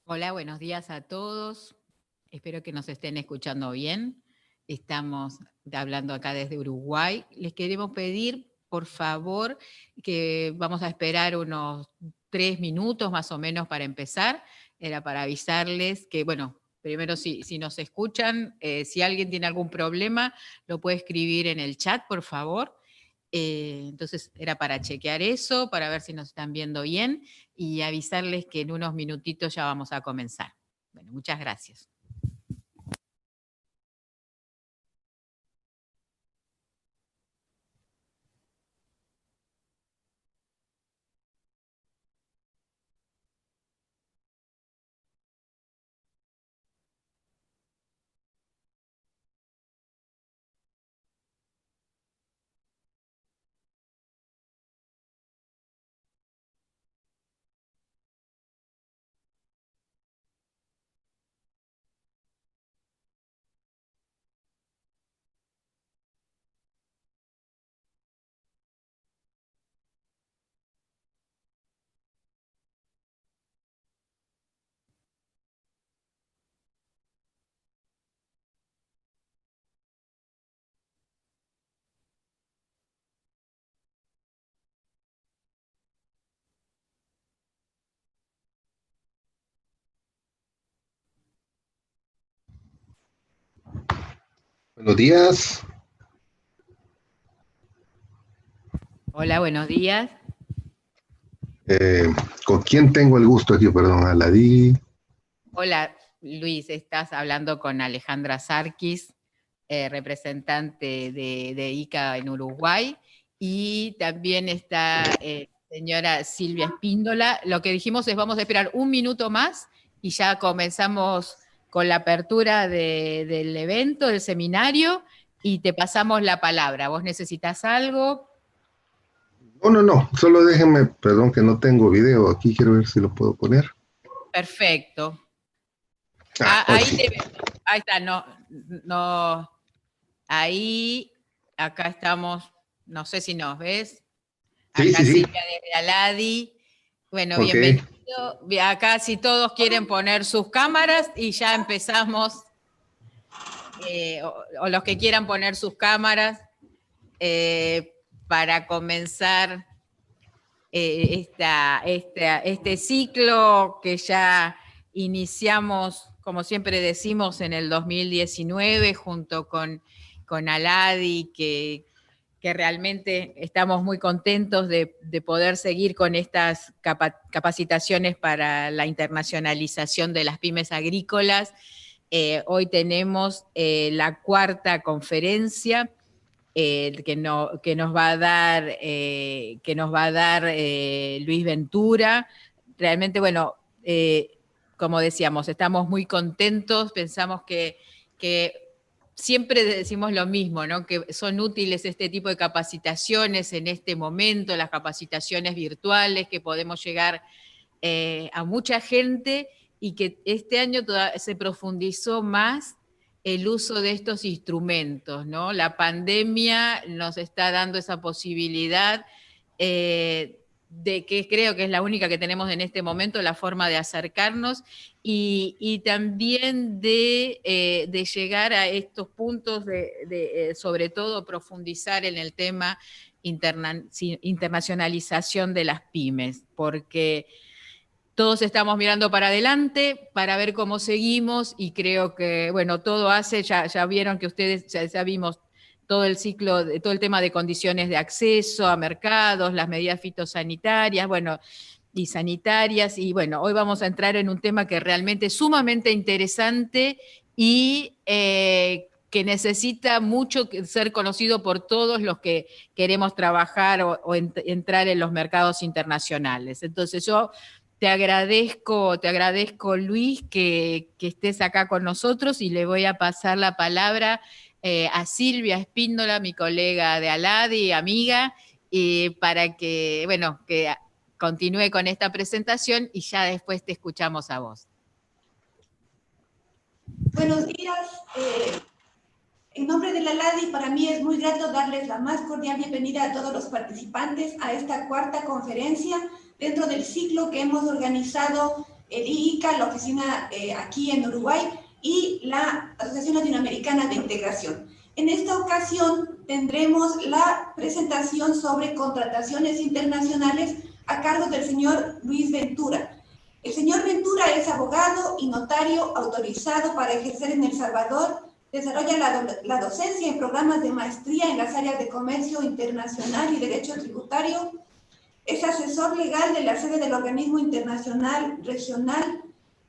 Hola, buenos días a todos. Espero que nos estén escuchando bien. Estamos hablando acá desde Uruguay. Les queremos pedir, por favor, que vamos a esperar unos 3 minutos más o menos para empezar. Era para avisarles que, bueno, primero si nos escuchan, si alguien tiene algún problema, lo puede escribir en el chat, por favor. Entonces era para chequear eso, para ver si nos están viendo bien y avisarles que en unos minutitos ya vamos a comenzar. Bueno, muchas gracias. Buenos días. Hola, buenos días. Eh, ¿Con quién tengo el gusto aquí? Perdón, Aladí. Hola, Luis, estás hablando con Alejandra Sarkis, representante de ICA en Uruguay, y también está señora Silvia Espíndola. Lo que dijimos es vamos a esperar un minuto más y ya comenzamos con la apertura del evento, del seminario, y te pasamos la palabra. ¿Vos necesitas algo? No, solo déjenme, perdón que no tengo video aquí, quiero ver si lo puedo poner. Perfecto. Ahora Ahí sí. te vemos. Ahí está, no, ahí, acá estamos, no sé si nos ves. Sí, Acá sí, sí. Silvia desde Aladi. Bueno, Ok. bienvenido. Acá si todos quieren poner sus cámaras y ya empezamos, o los que quieran poner sus cámaras para comenzar este ciclo que ya iniciamos, como siempre decimos, en el 2019 junto con Aladi, que realmente estamos muy contentos de poder seguir con estas capacitaciones para la internacionalización de las pymes agrícolas. Hoy tenemos la cuarta conferencia que nos va a dar Luis Ventura. Realmente, bueno, como decíamos, estamos muy contentos, pensamos que siempre decimos lo mismo, ¿no? Que son útiles este tipo de capacitaciones en este momento, las capacitaciones virtuales, que podemos llegar a mucha gente y que este año se profundizó más el uso de estos instrumentos, ¿no? La pandemia nos está dando esa posibilidad de que creo que es la única que tenemos en este momento, la forma de acercarnos y también de llegar a estos puntos sobre todo profundizar en el tema internacionalización de las pymes, porque todos estamos mirando para adelante para ver cómo seguimos y creo que, bueno, todo hace, ya vieron que ustedes, ya vimos todo el ciclo, todo el tema de condiciones de acceso a mercados, las medidas fitosanitarias, bueno, y sanitarias, y bueno, hoy vamos a entrar en un tema que realmente es sumamente interesante y que necesita mucho ser conocido por todos los que queremos trabajar o entrar en los mercados internacionales. Entonces yo te agradezco Luis, que estés acá con nosotros y le voy a pasar la palabra a Silvia Espíndola, mi colega de Aladi, amiga, para que, bueno, que continúe con esta presentación y ya después te escuchamos a vos. Buenos días. En nombre de la LADI, para mí es muy grato darles la más cordial bienvenida a todos los participantes a esta cuarta conferencia dentro del ciclo que hemos organizado el IICA, la oficina aquí en Uruguay, y la Asociación Latinoamericana de Integración. En esta ocasión tendremos la presentación sobre contrataciones internacionales a cargo del señor Luis Ventura. El señor Ventura es abogado y notario autorizado para ejercer en El Salvador. Desarrolla la docencia en programas de maestría en las áreas de comercio internacional y derecho tributario. Es asesor legal de la sede del Organismo Internacional Regional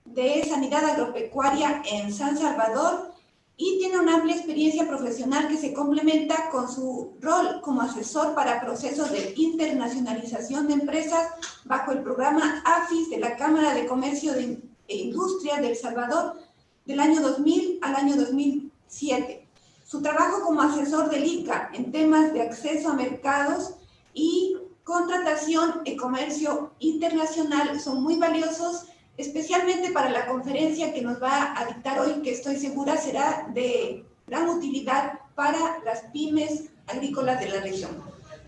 de Sanidad Agropecuaria en San Salvador y tiene una amplia experiencia profesional que se complementa con su rol como asesor para procesos de internacionalización de empresas bajo el programa AFIS de la Cámara de Comercio e Industria de El Salvador del año 2000 al año 2007. Su trabajo como asesor del ICA en temas de acceso a mercados y contratación y comercio internacional son muy valiosos, especialmente para la conferencia que nos va a dictar hoy, que estoy segura será de gran utilidad para las pymes agrícolas de la región.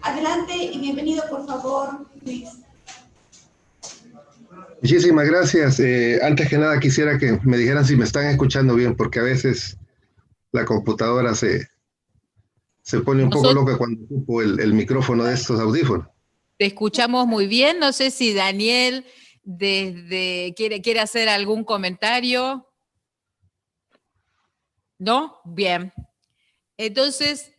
Adelante y bienvenido, por favor, Luis. Muchísimas gracias. Antes que nada quisiera que me dijeran si me están escuchando bien, porque a veces la computadora se pone un poco loca cuando ocupo el micrófono de estos audífonos. Te escuchamos muy bien. No sé si Daniel quiere hacer algún comentario. ¿No? Bien. Entonces,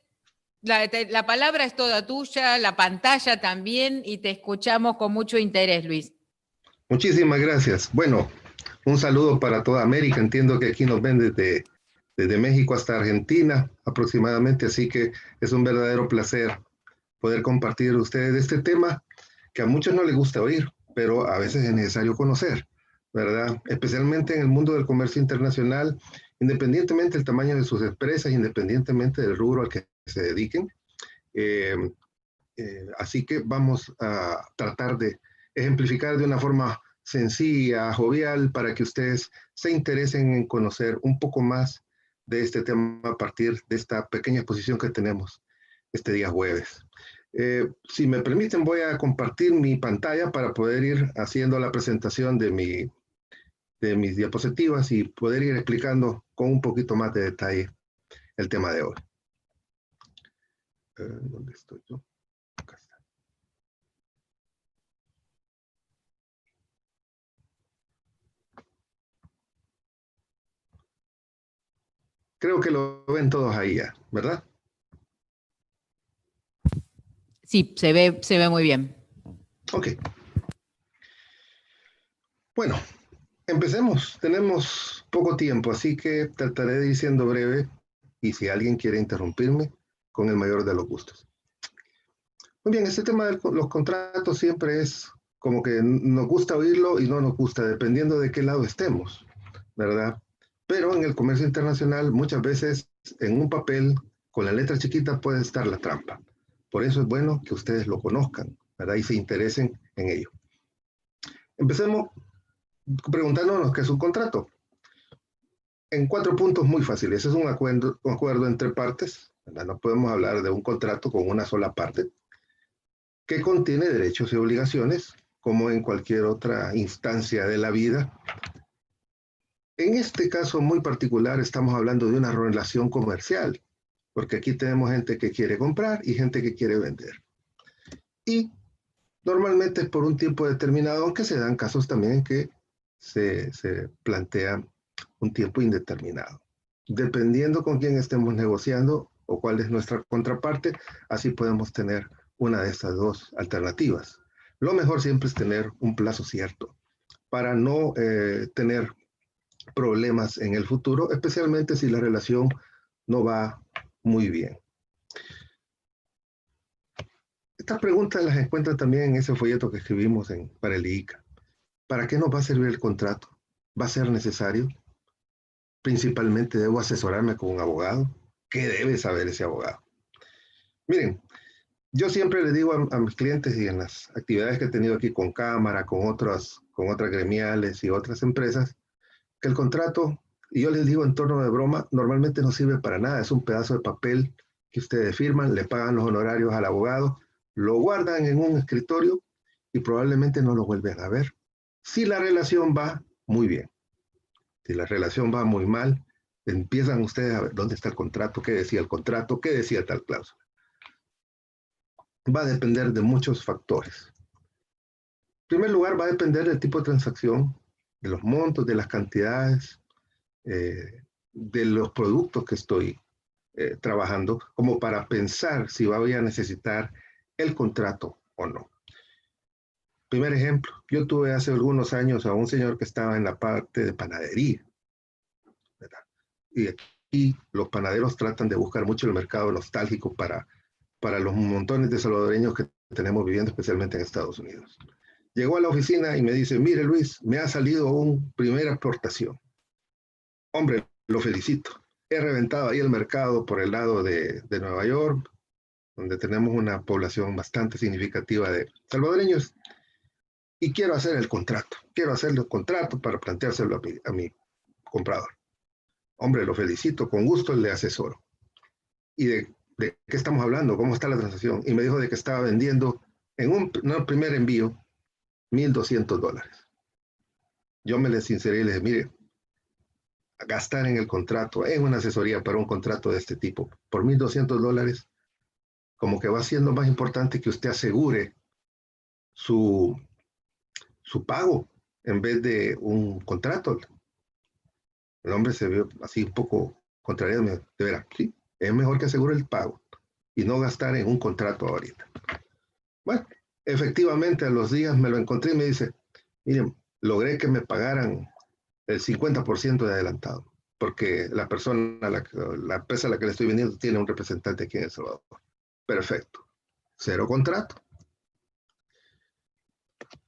la palabra es toda tuya, la pantalla también, y te escuchamos con mucho interés, Luis. Muchísimas gracias. Bueno, un saludo para toda América. Entiendo que aquí nos ven desde México hasta Argentina aproximadamente, así que es un verdadero placer poder compartir ustedes este tema que a muchos no les gusta oír, pero a veces es necesario conocer, ¿verdad? Especialmente en el mundo del comercio internacional, independientemente del tamaño de sus empresas, independientemente del rubro al que se dediquen. Así que vamos a tratar de ejemplificar de una forma sencilla, jovial, para que ustedes se interesen en conocer un poco más de este tema a partir de esta pequeña exposición que tenemos este día jueves. Si me permiten, voy a compartir mi pantalla para poder ir haciendo la presentación de mis diapositivas y poder ir explicando con un poquito más de detalle el tema de hoy. ¿Dónde estoy yo? Acá está. Creo que lo ven todos ahí ya, ¿verdad? Sí, se ve muy bien. Ok. Bueno, empecemos. Tenemos poco tiempo, así que trataré de ir siendo breve y si alguien quiere interrumpirme, con el mayor de los gustos. Muy bien, este tema de los contratos siempre es como que nos gusta oírlo y no nos gusta, dependiendo de qué lado estemos, ¿verdad? Pero en el comercio internacional muchas veces en un papel con la letra chiquita puede estar la trampa. Por eso es bueno que ustedes lo conozcan, ¿verdad? Y se interesen en ello. Empecemos preguntándonos qué es un contrato. En 4 puntos muy fáciles. Es un acuerdo entre partes, ¿verdad? No podemos hablar de un contrato con una sola parte, que contiene derechos y obligaciones, como en cualquier otra instancia de la vida. En este caso muy particular estamos hablando de una relación comercial, porque aquí tenemos gente que quiere comprar y gente que quiere vender. Y normalmente es por un tiempo determinado, aunque se dan casos también en que se plantea un tiempo indeterminado. Dependiendo con quién estemos negociando o cuál es nuestra contraparte, así podemos tener una de estas dos alternativas. Lo mejor siempre es tener un plazo cierto para no tener problemas en el futuro, especialmente si la relación no va muy bien. Estas preguntas las encuentran también en ese folleto que escribimos para el IICA. ¿Para qué nos va a servir el contrato? ¿Va a ser necesario? Principalmente, ¿debo asesorarme con un abogado? ¿Qué debe saber ese abogado? Miren, yo siempre le digo a mis clientes y en las actividades que he tenido aquí con Cámara, con otras gremiales y otras empresas, que el contrato, y yo les digo en tono de broma, normalmente no sirve para nada. Es un pedazo de papel que ustedes firman, le pagan los honorarios al abogado, lo guardan en un escritorio y probablemente no lo vuelven a ver. Si la relación va muy bien, si la relación va muy mal, empiezan ustedes a ver dónde está el contrato, qué decía el contrato, qué decía tal cláusula. Va a depender de muchos factores. En primer lugar, va a depender del tipo de transacción, de los montos, de las cantidades, de los productos que estoy trabajando, como para pensar si voy a necesitar el contrato o no. Primer ejemplo, yo tuve hace algunos años a un señor que estaba en la parte de panadería, ¿verdad? Y aquí los panaderos tratan de buscar mucho el mercado nostálgico para los montones de salvadoreños que tenemos viviendo, especialmente en Estados Unidos. Llegó a la oficina y me dice, mire Luis, me ha salido una primera aportación. Hombre, lo felicito. He reventado ahí el mercado por el lado de Nueva York, donde tenemos una población bastante significativa de salvadoreños, y quiero hacer el contrato. Quiero hacer el contrato para planteárselo a mi comprador. Hombre, lo felicito, con gusto le asesoro. ¿Y de qué estamos hablando? ¿Cómo está la transacción? Y me dijo de que estaba vendiendo en un primer envío $1,200. Yo me le sinceré y le dije, mire, gastar en el contrato, en una asesoría para un contrato de este tipo, por $1,200, como que va siendo más importante que usted asegure su pago en vez de un contrato. El hombre se vio así un poco contrariado, me dijo, de veras, sí, es mejor que asegure el pago y no gastar en un contrato ahorita. Bueno, efectivamente a los días me lo encontré y me dice, miren, logré que me pagaran el 50% de adelantado, porque la persona, la empresa a la que le estoy vendiendo tiene un representante aquí en El Salvador. Perfecto. Cero contrato.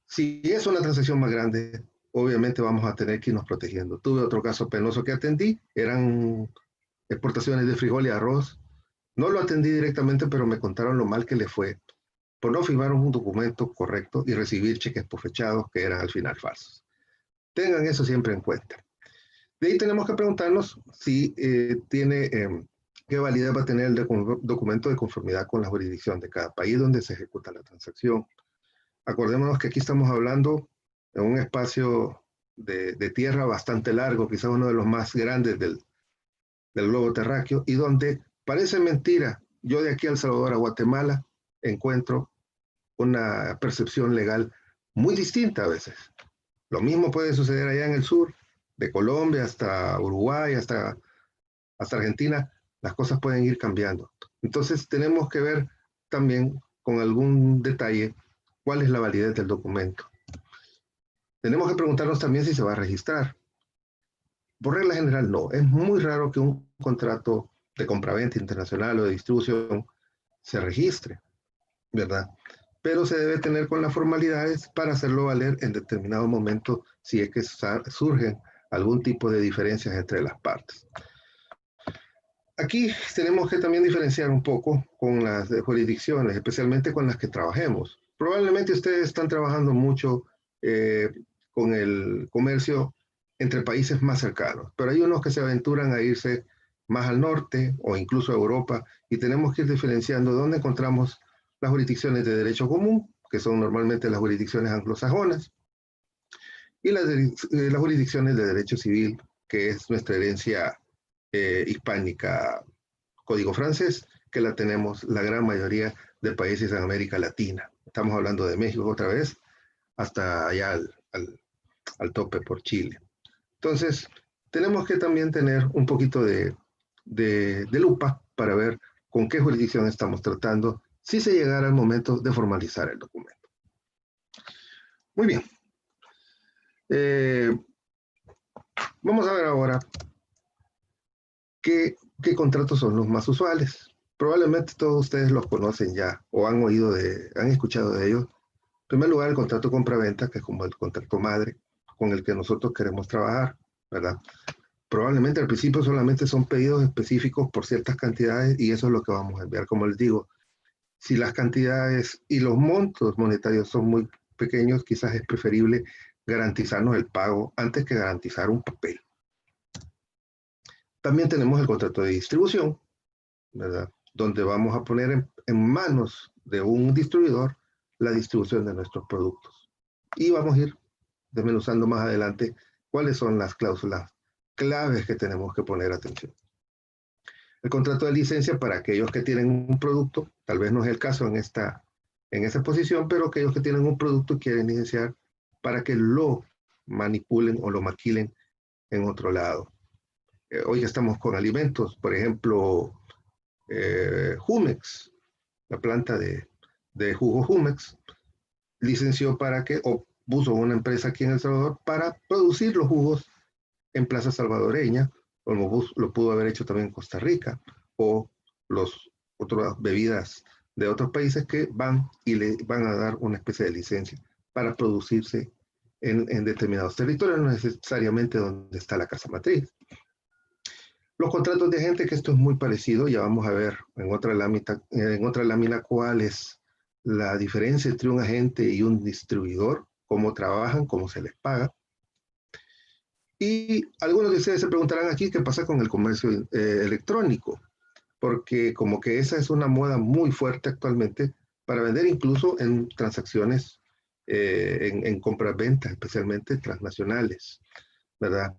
Si es una transacción más grande, obviamente vamos a tener que irnos protegiendo. Tuve otro caso penoso que atendí, eran exportaciones de frijol y arroz. No lo atendí directamente, pero me contaron lo mal que le fue por no firmar un documento correcto y recibir cheques posfechados que eran al final falsos. Tengan eso siempre en cuenta. De ahí tenemos que preguntarnos si qué validez va a tener el documento de conformidad con la jurisdicción de cada país donde se ejecuta la transacción. Acordémonos que aquí estamos hablando de un espacio de tierra bastante largo, quizás uno de los más grandes del globo terráqueo, y donde parece mentira, yo de aquí a El Salvador a Guatemala encuentro una percepción legal muy distinta a veces. Lo mismo puede suceder allá en el sur, de Colombia hasta Uruguay, hasta Argentina, las cosas pueden ir cambiando. Entonces tenemos que ver también con algún detalle cuál es la validez del documento. Tenemos que preguntarnos también si se va a registrar. Por regla general, no. Es muy raro que un contrato de compraventa internacional o de distribución se registre, ¿verdad? Pero se debe tener con las formalidades para hacerlo valer en determinado momento si es que surgen algún tipo de diferencias entre las partes. Aquí tenemos que también diferenciar un poco con las jurisdicciones, especialmente con las que trabajemos. Probablemente ustedes están trabajando mucho con el comercio entre países más cercanos, pero hay unos que se aventuran a irse más al norte o incluso a Europa, y tenemos que ir diferenciando dónde encontramos las jurisdicciones de derecho común, que son normalmente las jurisdicciones anglosajonas, y las jurisdicciones de derecho civil, que es nuestra herencia hispánica, código francés, que la tenemos la gran mayoría de países en América Latina. Estamos hablando de México otra vez, hasta allá al tope por Chile. Entonces, tenemos que también tener un poquito de lupa para ver con qué jurisdicción estamos tratando, si se llegara el momento de formalizar el documento. Muy bien. Vamos a ver ahora ¿qué contratos son los más usuales? Probablemente todos ustedes los conocen ya o han escuchado de ellos. En primer lugar, el contrato compra-venta, que es como el contrato madre con el que nosotros queremos trabajar, ¿verdad? Probablemente al principio solamente son pedidos específicos por ciertas cantidades y eso es lo que vamos a enviar. Como les digo, si las cantidades y los montos monetarios son muy pequeños, quizás es preferible garantizarnos el pago antes que garantizar un papel. También tenemos el contrato de distribución, ¿verdad? Donde vamos a poner en manos de un distribuidor la distribución de nuestros productos. Y vamos a ir desmenuzando más adelante cuáles son las cláusulas claves que tenemos que poner atención. El contrato de licencia para aquellos que tienen un producto, tal vez no es el caso en esta posición, pero aquellos que tienen un producto y quieren licenciar para que lo manipulen o lo maquilen en otro lado. Hoy estamos con alimentos, por ejemplo, Jumex, la planta de jugo Jumex, licenció para que, o puso una empresa aquí en El Salvador para producir los jugos en Plaza Salvadoreña, como lo pudo haber hecho también en Costa Rica, o otras bebidas de otros países que van y le van a dar una especie de licencia para producirse en determinados territorios, no necesariamente donde está la casa matriz. Los contratos de agente, que esto es muy parecido, ya vamos a ver en otra lámina cuál es la diferencia entre un agente y un distribuidor, cómo trabajan, cómo se les paga. Y algunos de ustedes se preguntarán aquí qué pasa con el comercio electrónico, porque como que esa es una moda muy fuerte actualmente para vender incluso en transacciones, en compras-ventas, especialmente transnacionales, ¿verdad?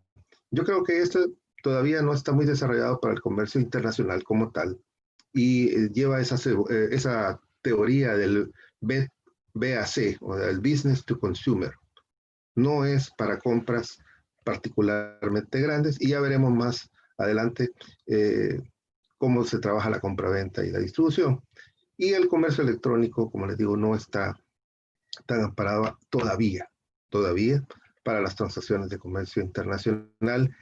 Yo creo que esto todavía no está muy desarrollado para el comercio internacional como tal, y lleva esa teoría del BAC, o del Business to Consumer. No es para compras particularmente grandes, y ya veremos más adelante cómo se trabaja la compra-venta y la distribución. Y el comercio electrónico, como les digo, no está tan amparado todavía para las transacciones de comercio internacional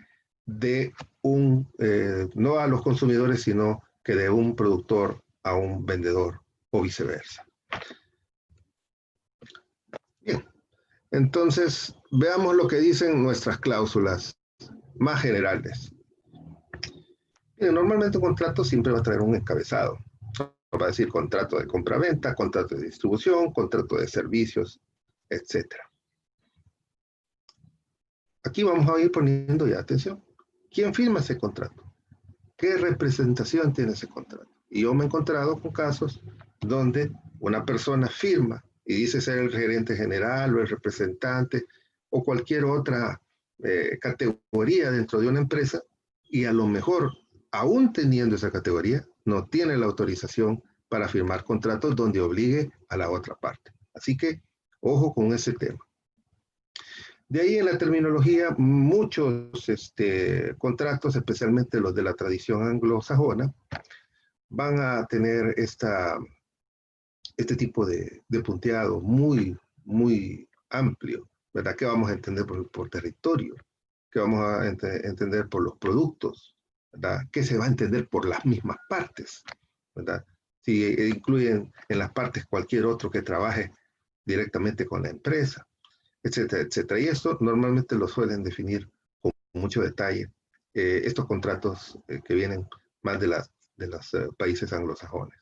de no a los consumidores, sino que de un productor a un vendedor o viceversa. Bien, entonces veamos lo que dicen nuestras cláusulas más generales. Bien, normalmente un contrato siempre va a traer un encabezado. Va a decir contrato de compra-venta, contrato de distribución, contrato de servicios, etc. Aquí vamos a ir poniendo ya atención. ¿Quién firma ese contrato? ¿Qué representación tiene ese contrato? Y yo me he encontrado con casos donde una persona firma y dice ser el gerente general o el representante o cualquier otra categoría dentro de una empresa, y a lo mejor, aún teniendo esa categoría, no tiene la autorización para firmar contratos donde obligue a la otra parte. Así que, ojo con ese tema. De ahí en la terminología, muchos contratos, especialmente los de la tradición anglosajona, van a tener este tipo de punteado muy, muy amplio, ¿verdad? ¿Qué vamos a entender por territorio? ¿Qué vamos a entender por los productos? ¿Verdad? ¿Qué se va a entender por las mismas partes? ¿Verdad? Si incluyen en las partes cualquier otro que trabaje directamente con la empresa, etcétera, etcétera. Y esto normalmente lo suelen definir con mucho detalle estos contratos que vienen más de los países anglosajones.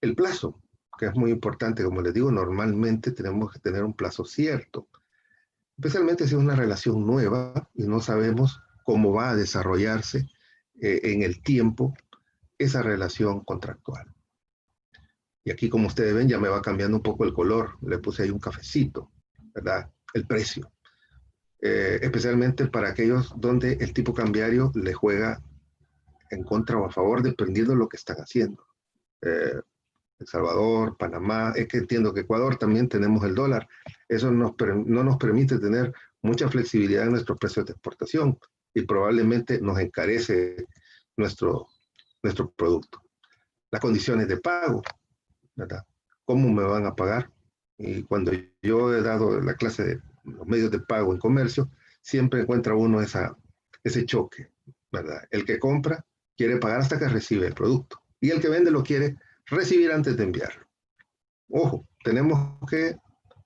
El plazo, que es muy importante, como les digo, normalmente tenemos que tener un plazo cierto, especialmente si es una relación nueva y no sabemos cómo va a desarrollarse en el tiempo esa relación contractual. Y aquí, como ustedes ven, ya me va cambiando un poco el color. Le puse ahí un cafecito, ¿verdad? El precio. Especialmente para aquellos donde el tipo cambiario le juega en contra o a favor, dependiendo de lo que están haciendo. El Salvador, Panamá, es que entiendo que Ecuador también tenemos el dólar. Eso no nos permite tener mucha flexibilidad en nuestros precios de exportación y probablemente nos encarece nuestro producto. Las condiciones de pago, ¿verdad? ¿Cómo me van a pagar? Y cuando yo he dado la clase de los medios de pago en comercio, siempre encuentra uno ese choque, ¿verdad? El que compra quiere pagar hasta que recibe el producto y el que vende lo quiere recibir antes de enviarlo. Ojo, tenemos que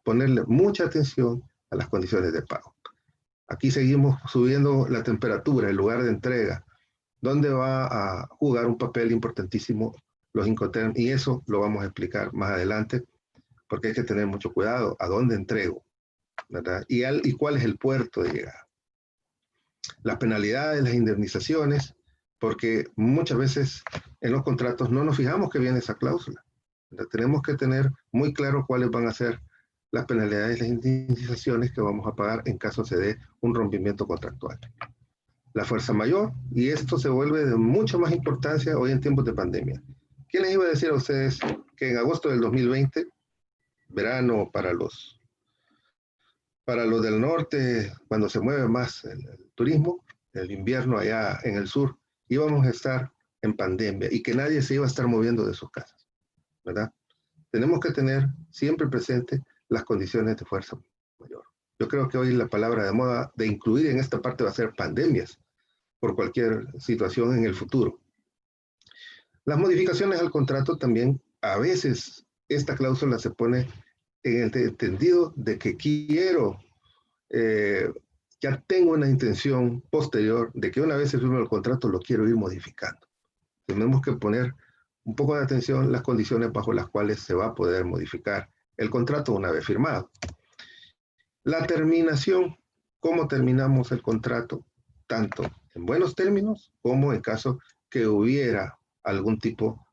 ponerle mucha atención a las condiciones de pago. Aquí seguimos subiendo la temperatura, el lugar de entrega, donde va a jugar un papel importantísimo los Incoterms, y eso lo vamos a explicar más adelante, porque hay que tener mucho cuidado a dónde entrego, ¿verdad? Y cuál es el puerto de llegada. Las penalidades, las indemnizaciones, porque muchas veces en los contratos no nos fijamos que viene esa cláusula. ¿Verdad? Tenemos que tener muy claro cuáles van a ser las penalidades y las indemnizaciones que vamos a pagar en caso se dé un rompimiento contractual. La fuerza mayor, y esto se vuelve de mucha más importancia hoy en tiempos de pandemia. ¿Quién les iba a decir a ustedes que en agosto del 2020, verano para los del norte, cuando se mueve más el turismo, el invierno allá en el sur, íbamos a estar en pandemia y que nadie se iba a estar moviendo de sus casas, ¿verdad? Tenemos que tener siempre presente las condiciones de fuerza mayor. Yo creo que hoy la palabra de moda de incluir en esta parte va a ser pandemias, por cualquier situación en el futuro. Las modificaciones al contrato también, a veces esta cláusula se pone en el entendido de que quiero, ya tengo una intención posterior de que una vez se firme el contrato lo quiero ir modificando. Tenemos que poner un poco de atención las condiciones bajo las cuales se va a poder modificar el contrato una vez firmado. La terminación, cómo terminamos el contrato, tanto en buenos términos como en caso que hubiera algún tipo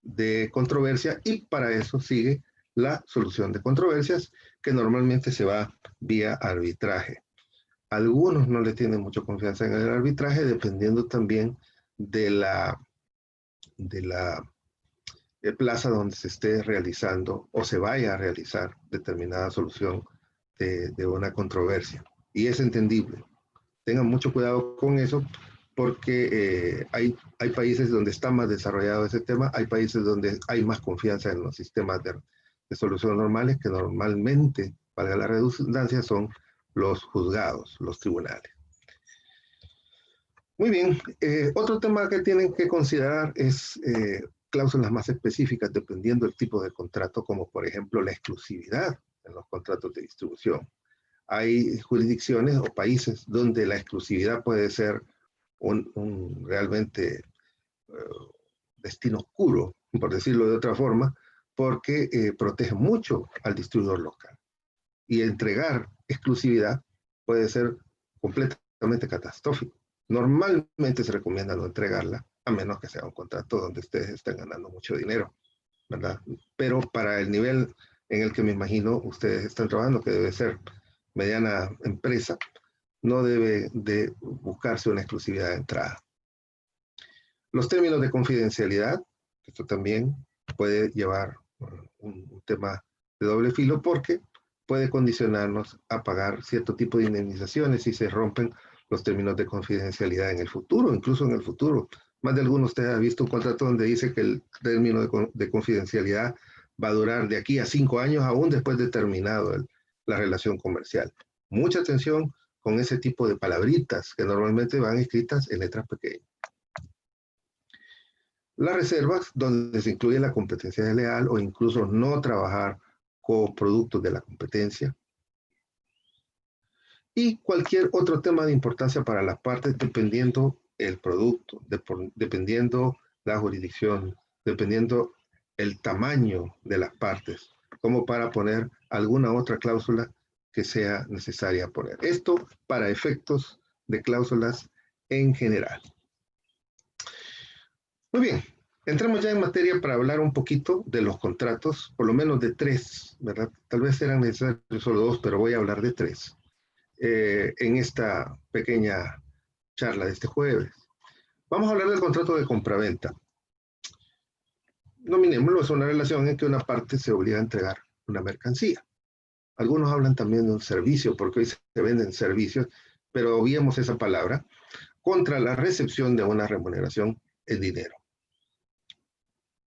de controversia, y para eso sigue la solución de controversias, que normalmente se va vía arbitraje. Algunos no le tienen mucha confianza en el arbitraje, dependiendo también de la plaza donde se esté realizando o se vaya a realizar determinada solución de una controversia. Y es entendible. Tengan mucho cuidado con eso, porque hay países donde está más desarrollado ese tema, hay países donde hay más confianza en los sistemas de solución normales, que normalmente, valga la redundancia, son los juzgados, los tribunales. Muy bien, otro tema que tienen que considerar es cláusulas más específicas dependiendo del tipo de contrato, como por ejemplo la exclusividad en los contratos de distribución. Hay jurisdicciones o países donde la exclusividad puede ser un realmente destino oscuro, por decirlo de otra forma, porque protege mucho al distribuidor local. Y entregar exclusividad puede ser completamente catastrófico. Normalmente se recomienda no entregarla, a menos que sea un contrato donde ustedes estén ganando mucho dinero, ¿verdad? Pero para el nivel en el que me imagino ustedes están trabajando, que debe ser mediana empresa, no debe de buscarse una exclusividad de entrada. Los términos de confidencialidad, esto también puede llevar un tema de doble filo, porque puede condicionarnos a pagar cierto tipo de indemnizaciones si se rompen los términos de confidencialidad en el futuro, incluso en el futuro. Más de alguno de ustedes ha visto un contrato donde dice que el término de confidencialidad va a durar de aquí a 5 años, aún después de terminado la relación comercial. Mucha atención con ese tipo de palabritas que normalmente van escritas en letras pequeñas. Las reservas, donde se incluye la competencia desleal o incluso no trabajar con productos de la competencia. Y cualquier otro tema de importancia para las partes, dependiendo el producto, dependiendo la jurisdicción, dependiendo el tamaño de las partes, como para poner alguna otra cláusula que sea necesaria poner. Esto para efectos de cláusulas en general. Muy bien, entremos ya en materia para hablar un poquito de los contratos, por lo menos de 3, ¿verdad? Tal vez eran necesarios solo 2, pero voy a hablar de 3 en esta pequeña charla de este jueves. Vamos a hablar del contrato de compraventa. Nominémoslo, es una relación en que una parte se obliga a entregar una mercancía. Algunos hablan también de un servicio, porque hoy se venden servicios, pero obviemos esa palabra, contra la recepción de una remuneración en dinero.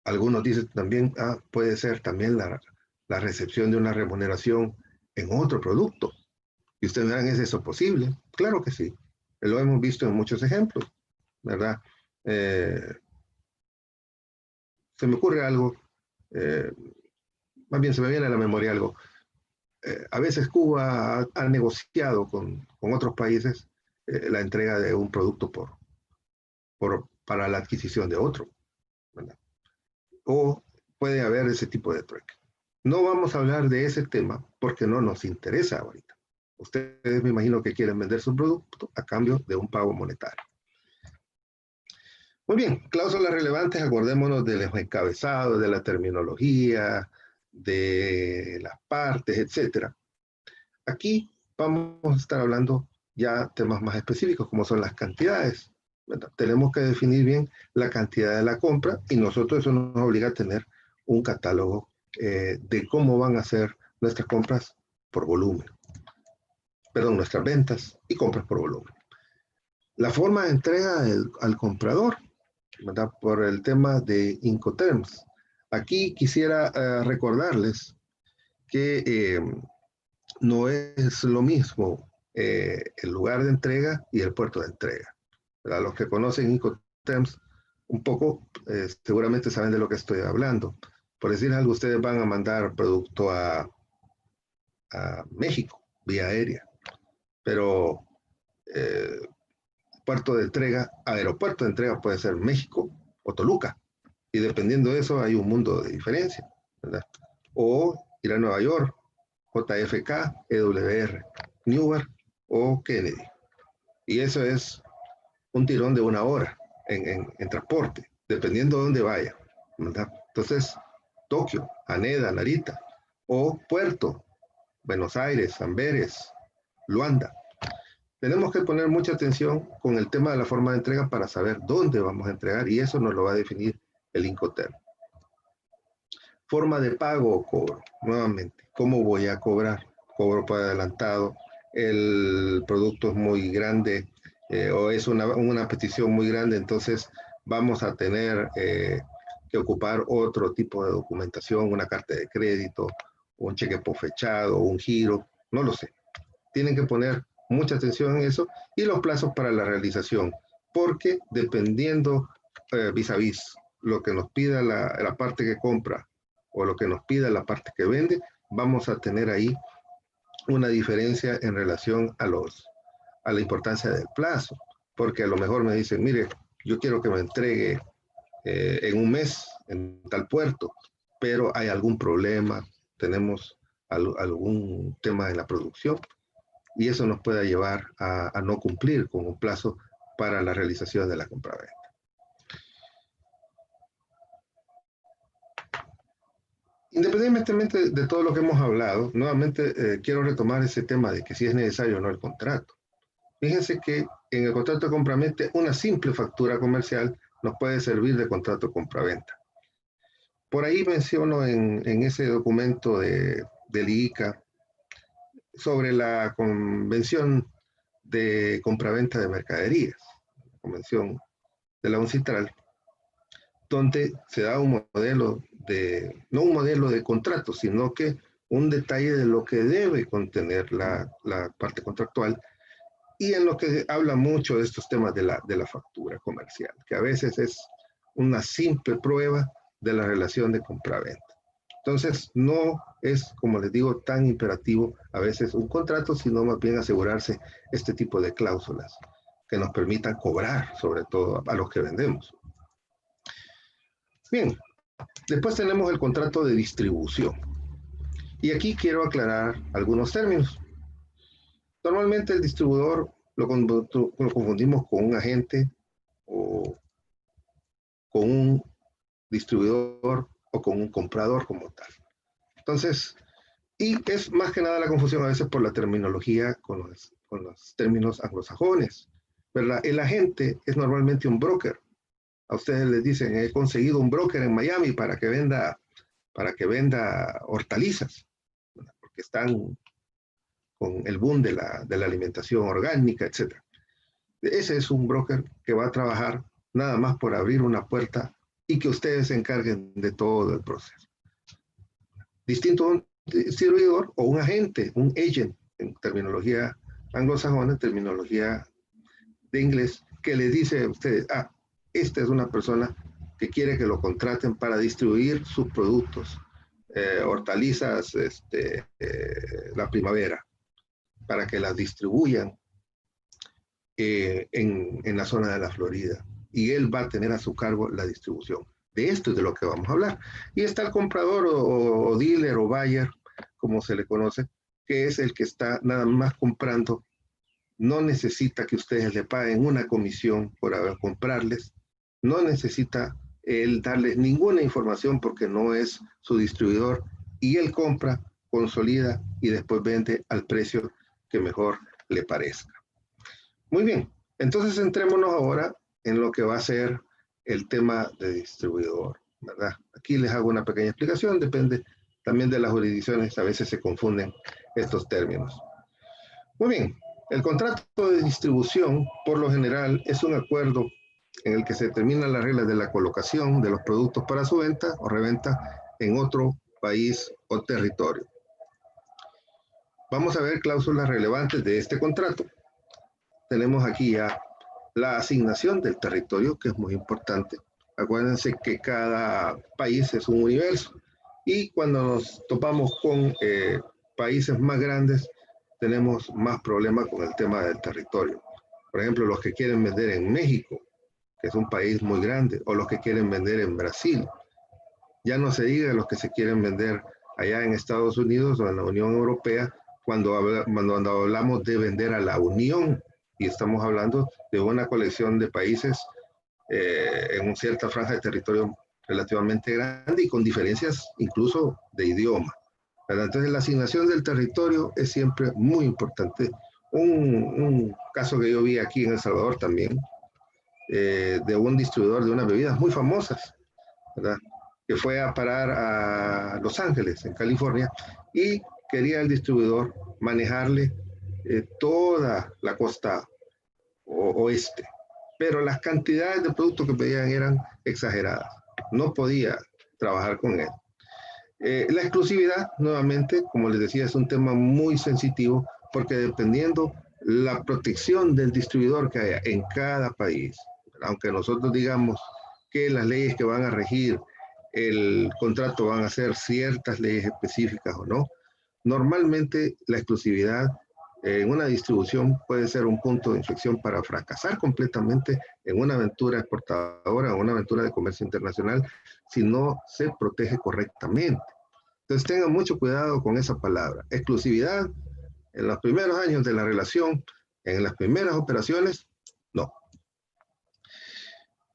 Algunos dicen también, puede ser también la recepción de una remuneración en otro producto. Y ustedes verán, ¿es eso posible? Claro que sí. Lo hemos visto en muchos ejemplos, ¿verdad? Se me ocurre algo, más bien se me viene a la memoria algo. A veces Cuba ha negociado con otros países la entrega de un producto para la adquisición de otro, ¿verdad? O puede haber ese tipo de trueque. No vamos a hablar de ese tema porque no nos interesa ahorita. Ustedes me imagino que quieren vender su producto a cambio de un pago monetario. Muy bien, cláusulas relevantes, acordémonos de los encabezados, de la terminología, de las partes, etcétera. Aquí vamos a estar hablando ya temas más específicos, como son las cantidades, ¿verdad? Tenemos que definir bien la cantidad de la compra y nosotros eso nos obliga a tener un catálogo de cómo van a ser nuestras compras por volumen. Perdón, nuestras ventas y compras por volumen. La forma de entrega al comprador, ¿verdad? Por el tema de Incoterms. Aquí quisiera recordarles que no es lo mismo el lugar de entrega y el puerto de entrega. ¿Verdad? Los que conocen Incoterms un poco seguramente saben de lo que estoy hablando. Por decir algo, ustedes van a mandar producto a México vía aérea, pero puerto de entrega, aeropuerto de entrega puede ser México o Toluca, y dependiendo de eso hay un mundo de diferencia, ¿verdad? O ir a Nueva York, JFK, EWR, Newark o Kennedy, y eso es un tirón de 1 hora en transporte, dependiendo de dónde vaya, ¿verdad? Entonces, Tokio, Haneda, Narita, o Puerto, Buenos Aires, Amberes, Luanda. Tenemos que poner mucha atención con el tema de la forma de entrega para saber dónde vamos a entregar, y eso nos lo va a definir el Incoterm. Forma de pago o cobro. Nuevamente, ¿cómo voy a cobrar? Cobro por adelantado, el producto es muy grande o es una petición muy grande, entonces vamos a tener que ocupar otro tipo de documentación, una carta de crédito, un cheque por fechado, un giro, no lo sé. Tienen que poner mucha atención en eso y los plazos para la realización, porque dependiendo vis a vis lo que nos pida la parte que compra o lo que nos pida la parte que vende, vamos a tener ahí una diferencia en relación a la importancia del plazo, porque a lo mejor me dicen, mire, yo quiero que me entregue en un mes en tal puerto, pero hay algún problema, tenemos algún tema en la producción, y eso nos puede llevar a no cumplir con un plazo para la realización de la compraventa. Independientemente de todo lo que hemos hablado, nuevamente quiero retomar ese tema de que si es necesario o no el contrato. Fíjense que en el contrato de compraventa una simple factura comercial nos puede servir de contrato de compraventa. Por ahí menciono en ese documento del IICA sobre la Convención de Compraventa de Mercaderías, la Convención de la UNCITRAL, donde se da un modelo no un modelo de contrato, sino que un detalle de lo que debe contener la parte contractual, y en lo que habla mucho de estos temas de la factura comercial, que a veces es una simple prueba de la relación de compraventa. Entonces, no es, como les digo, tan imperativo a veces un contrato, sino más bien asegurarse este tipo de cláusulas que nos permitan cobrar, sobre todo a los que vendemos. Bien, después tenemos el contrato de distribución. Y aquí quiero aclarar algunos términos. Normalmente el distribuidor lo confundimos con un agente o con un distribuidor o con un comprador como tal. Entonces, y es más que nada la confusión a veces por la terminología con los términos anglosajones, ¿verdad? El agente es normalmente un broker. A ustedes les dicen, he conseguido un broker en Miami para que venda hortalizas, ¿verdad? Porque están con el boom de la alimentación orgánica, etc. Ese es un broker que va a trabajar nada más por abrir una puerta y que ustedes se encarguen de todo el proceso. Distinto a un distribuidor o un agente, un agent, en terminología anglosajona, en terminología de inglés, que les dice a ustedes, esta es una persona que quiere que lo contraten para distribuir sus productos, hortalizas, la primavera, para que las distribuyan en la zona de la Florida. Y él va a tener a su cargo la distribución. De esto es de lo que vamos a hablar. Y está el comprador o dealer o buyer, como se le conoce, que es el que está nada más comprando. No necesita que ustedes le paguen una comisión por comprarles. No necesita él darle ninguna información porque no es su distribuidor y él compra, consolida y después vende al precio que mejor le parezca. Muy bien, entonces centrémonos ahora en lo que va a ser el tema de distribuidor, ¿verdad? Aquí les hago una pequeña explicación, depende también de las jurisdicciones, a veces se confunden estos términos. Muy bien, el contrato de distribución, por lo general, es un acuerdo en el que se determinan las reglas de la colocación de los productos para su venta o reventa en otro país o territorio. Vamos a ver cláusulas relevantes de este contrato. Tenemos aquí ya la asignación del territorio, que es muy importante. Acuérdense que cada país es un universo y cuando nos topamos con países más grandes, tenemos más problemas con el tema del territorio. Por ejemplo, los que quieren vender en México, que es un país muy grande, o los que quieren vender en Brasil. Ya no se diga los que se quieren vender allá en Estados Unidos o en la Unión Europea, cuando hablamos de vender a la Unión, y estamos hablando de una colección de países en una cierta franja de territorio relativamente grande y con diferencias incluso de idioma, ¿verdad? Entonces la asignación del territorio es siempre muy importante. Un caso que yo vi aquí en El Salvador también, de un distribuidor de unas bebidas muy famosas, ¿verdad? Que fue a parar a Los Ángeles, en California, y quería el distribuidor manejarle toda la costa oeste. Pero las cantidades de productos que pedían eran exageradas. No podía trabajar con él. La exclusividad, nuevamente, como les decía, es un tema muy sensitivo porque dependiendo la protección del distribuidor que haya en cada país, aunque nosotros digamos que las leyes que van a regir el contrato van a ser ciertas leyes específicas o no, normalmente la exclusividad en una distribución puede ser un punto de inflexión para fracasar completamente en una aventura exportadora o una aventura de comercio internacional si no se protege correctamente. Entonces tengan mucho cuidado con esa palabra. Exclusividad en los primeros años de la relación, en las primeras operaciones, no.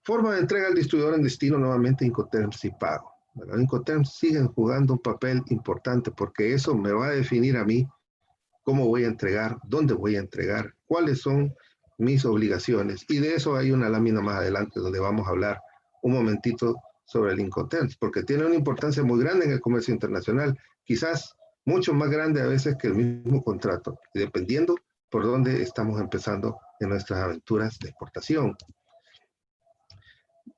Forma de entrega al distribuidor en destino, nuevamente Incoterms y pago. Bueno, Incoterms siguen jugando un papel importante porque eso me va a definir a mí cómo voy a entregar, dónde voy a entregar, cuáles son mis obligaciones. Y de eso hay una lámina más adelante donde vamos a hablar un momentito sobre el Incoterms, porque tiene una importancia muy grande en el comercio internacional, quizás mucho más grande a veces que el mismo contrato, dependiendo por dónde estamos empezando en nuestras aventuras de exportación.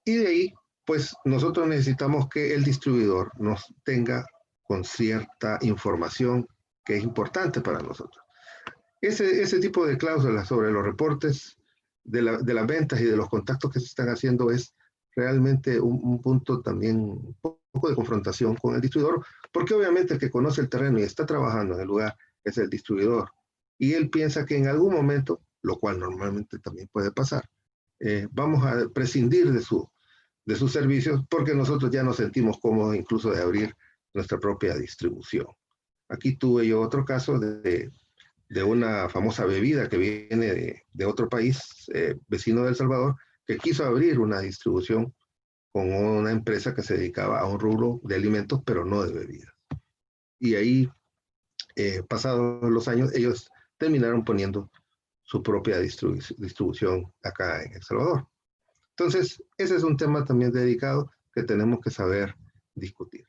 Y de ahí, pues nosotros necesitamos que el distribuidor nos tenga con cierta información que es importante para nosotros. Ese tipo de cláusulas sobre los reportes de las ventas y de los contactos que se están haciendo es realmente un punto también, un poco de confrontación con el distribuidor, porque obviamente el que conoce el terreno y está trabajando en el lugar es el distribuidor. Y él piensa que en algún momento, lo cual normalmente también puede pasar, vamos a prescindir de sus servicios porque nosotros ya nos sentimos cómodos incluso de abrir nuestra propia distribución. Aquí tuve yo otro caso de una famosa bebida que viene de otro país vecino de El Salvador, que quiso abrir una distribución con una empresa que se dedicaba a un rubro de alimentos, pero no de bebidas. Y ahí, pasados los años, ellos terminaron poniendo su propia distribución acá en El Salvador. Entonces, ese es un tema también dedicado que tenemos que saber discutir.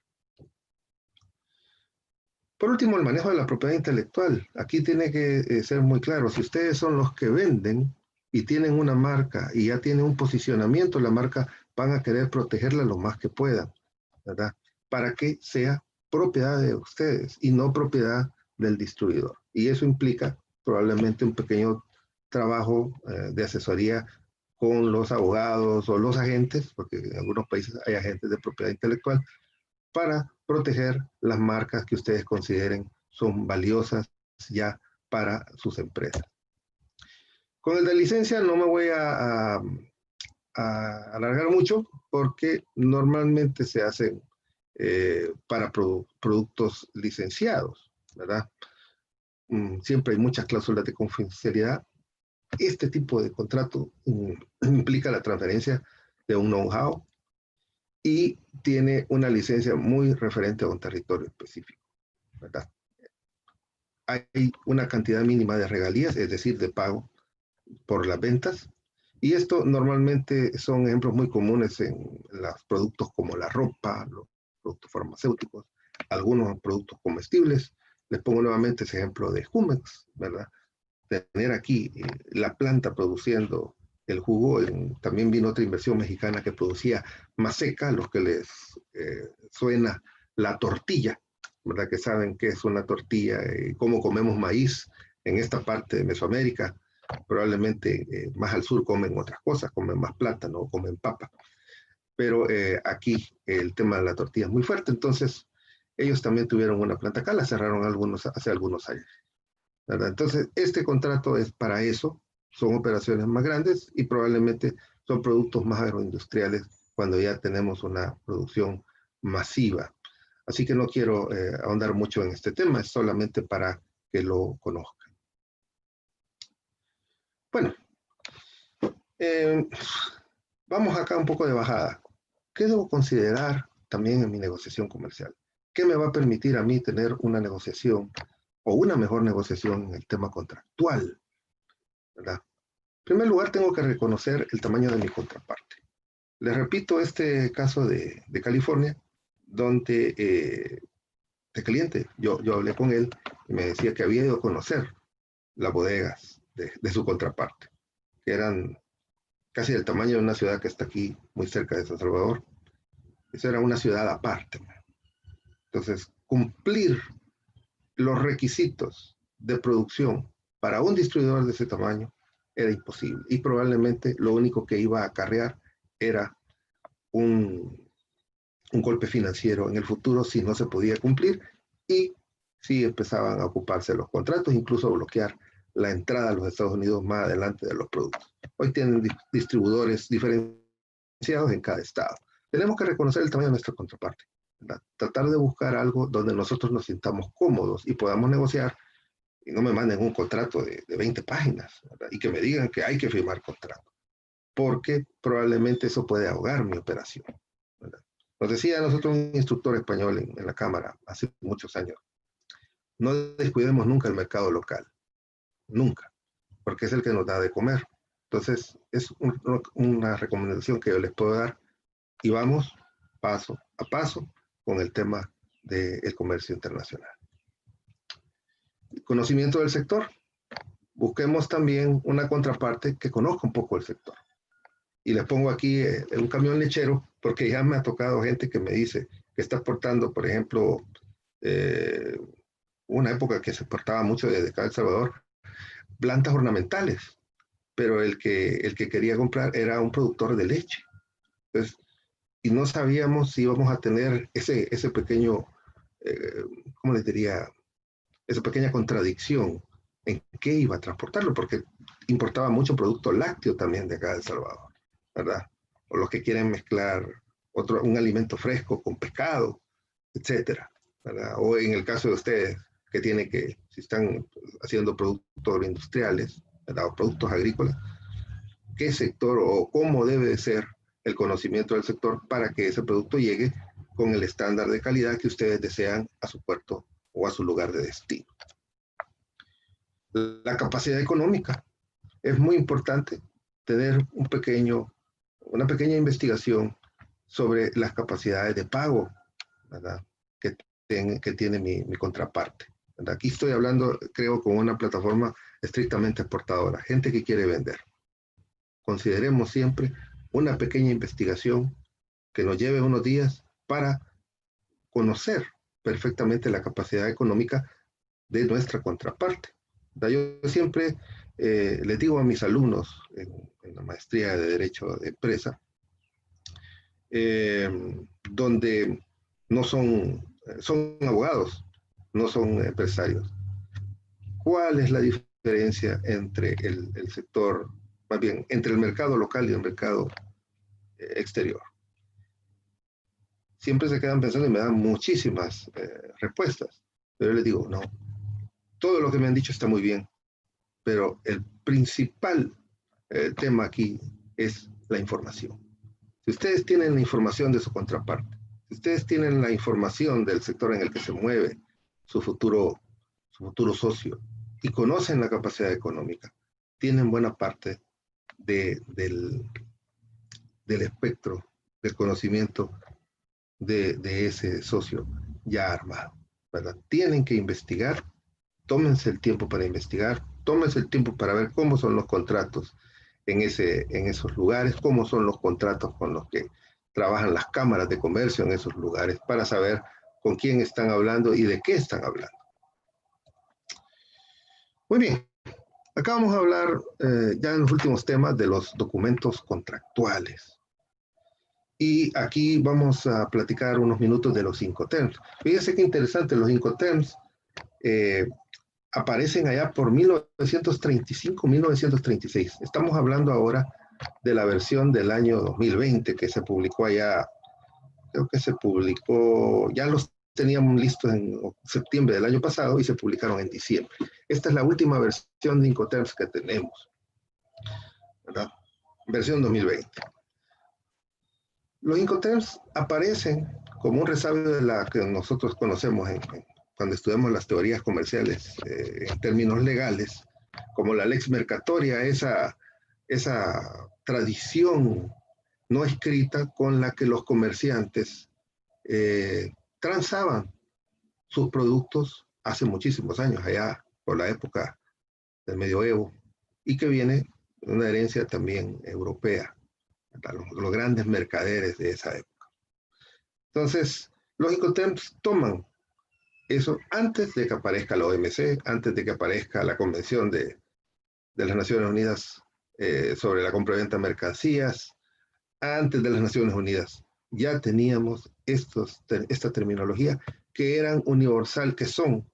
Por último, el manejo de la propiedad intelectual. Aquí tiene que ser muy claro. Si ustedes son los que venden y tienen una marca y ya tienen un posicionamiento, la marca van a querer protegerla lo más que puedan, ¿verdad? Para que sea propiedad de ustedes y no propiedad del distribuidor. Y eso implica probablemente un pequeño trabajo de asesoría con los abogados o los agentes, porque en algunos países hay agentes de propiedad intelectual, para proteger las marcas que ustedes consideren son valiosas ya para sus empresas. Con el de licencia no me voy a alargar mucho porque normalmente se hacen para productos licenciados, ¿verdad? Siempre hay muchas cláusulas de confidencialidad. Este tipo de contrato implica la transferencia de un know-how y tiene una licencia muy referente a un territorio específico, ¿verdad? Hay una cantidad mínima de regalías, es decir, de pago por las ventas, y esto normalmente son ejemplos muy comunes en los productos como la ropa, los productos farmacéuticos, algunos productos comestibles. Les pongo nuevamente ese ejemplo de Jumex, ¿verdad? Tener aquí la planta produciendo el jugo. También vino otra inversión mexicana que producía maseca, a los que les suena la tortilla, ¿verdad? Que saben qué es una tortilla, cómo comemos maíz en esta parte de Mesoamérica. Probablemente más al sur comen otras cosas, comen más plátano, comen papa. Pero aquí el tema de la tortilla es muy fuerte, entonces ellos también tuvieron una planta acá, la cerraron hace algunos años, ¿verdad? Entonces, este contrato es para eso, son operaciones más grandes y probablemente son productos más agroindustriales cuando ya tenemos una producción masiva. Así que no quiero ahondar mucho en este tema, es solamente para que lo conozcan. Bueno, vamos acá un poco de bajada. ¿Qué debo considerar también en mi negociación comercial? ¿Qué me va a permitir a mí tener una negociación o una mejor negociación en el tema contractual, ¿verdad? En primer lugar, tengo que reconocer el tamaño de mi contraparte. Les repito este caso de California, donde de cliente, yo hablé con él y me decía que había ido a conocer las bodegas de su contraparte, que eran casi del tamaño de una ciudad que está aquí muy cerca de San Salvador. Eso era una ciudad aparte. Entonces, cumplir los requisitos de producción para un distribuidor de ese tamaño era imposible. Y probablemente lo único que iba a acarrear era un golpe financiero en el futuro si no se podía cumplir y si empezaban a ocuparse los contratos, incluso bloquear la entrada a los Estados Unidos más adelante de los productos. Hoy tienen distribuidores diferenciados en cada estado. Tenemos que reconocer el tamaño de nuestra contraparte, ¿verdad? Tratar de buscar algo donde nosotros nos sintamos cómodos y podamos negociar y no me manden un contrato de 20 páginas, ¿verdad? Y que me digan que hay que firmar contrato, porque probablemente eso puede ahogar mi operación, ¿verdad? Nos decía a nosotros un instructor español en la Cámara hace muchos años, no descuidemos nunca el mercado local, nunca, porque es el que nos da de comer. Entonces, es una recomendación que yo les puedo dar y vamos paso a paso con el tema del comercio internacional. Conocimiento del sector. Busquemos también una contraparte que conozca un poco el sector. Y les pongo aquí un camión lechero, porque ya me ha tocado gente que me dice que está exportando, por ejemplo, una época que se exportaba mucho desde acá de El Salvador, plantas ornamentales, pero el que quería comprar era un productor de leche. Entonces, y no sabíamos si íbamos a tener ese pequeño, ¿cómo les diría? Esa pequeña contradicción en qué iba a transportarlo, porque importaba mucho producto lácteo también de acá de El Salvador, ¿verdad? O los que quieren mezclar un alimento fresco con pescado, etcétera, ¿verdad? O en el caso de ustedes, que tienen que, si están haciendo productos agroindustriales, ¿verdad? O productos agrícolas, qué sector o cómo debe de ser el conocimiento del sector para que ese producto llegue con el estándar de calidad que ustedes desean a su puerto o a su lugar de destino. La capacidad económica. Es muy importante tener una pequeña investigación sobre las capacidades de pago, ¿verdad? Que tiene mi contraparte, ¿verdad? Aquí estoy hablando, creo, con una plataforma estrictamente exportadora, gente que quiere vender. Consideremos siempre una pequeña investigación que nos lleve unos días para conocer perfectamente la capacidad económica de nuestra contraparte. Yo siempre les digo a mis alumnos en la maestría de Derecho de Empresa, donde no son abogados, no son empresarios. ¿Cuál es la diferencia entre el sector, más bien, entre el mercado local y el mercado exterior? Siempre se quedan pensando y me dan muchísimas respuestas, pero yo les digo, no, todo lo que me han dicho está muy bien, pero el principal tema aquí es la información. Si ustedes tienen la información de su contraparte, si ustedes tienen la información del sector en el que se mueve su futuro socio y conocen la capacidad económica, tienen buena parte del espectro del conocimiento de ese socio ya armado, ¿verdad? Tienen que investigar, tómense el tiempo para investigar, tómense el tiempo para ver cómo son los contratos en esos lugares, cómo son los contratos con los que trabajan las cámaras de comercio en esos lugares, para saber con quién están hablando y de qué están hablando. Muy bien, acá vamos a hablar ya en los últimos temas de los documentos contractuales. Y aquí vamos a platicar unos minutos de los Incoterms. Fíjense qué interesante, los Incoterms aparecen allá por 1935, 1936. Estamos hablando ahora de la versión del año 2020 que se publicó allá, creo que se publicó, ya los teníamos listos en septiembre del año pasado y se publicaron en diciembre. Esta es la última versión de Incoterms que tenemos, ¿verdad? Versión 2020. Los Incoterms aparecen como un resabio de la que nosotros conocemos cuando estudiamos las teorías comerciales en términos legales, como la lex mercatoria, esa tradición no escrita con la que los comerciantes transaban sus productos hace muchísimos años, allá por la época del medioevo, y que viene de una herencia también europea, los grandes mercaderes de esa época. Entonces, los Incoterms toman eso antes de que aparezca la OMC, antes de que aparezca la Convención de las Naciones Unidas sobre la compra y venta de mercancías, antes de las Naciones Unidas. Ya teníamos esta terminología que eran universal, que son,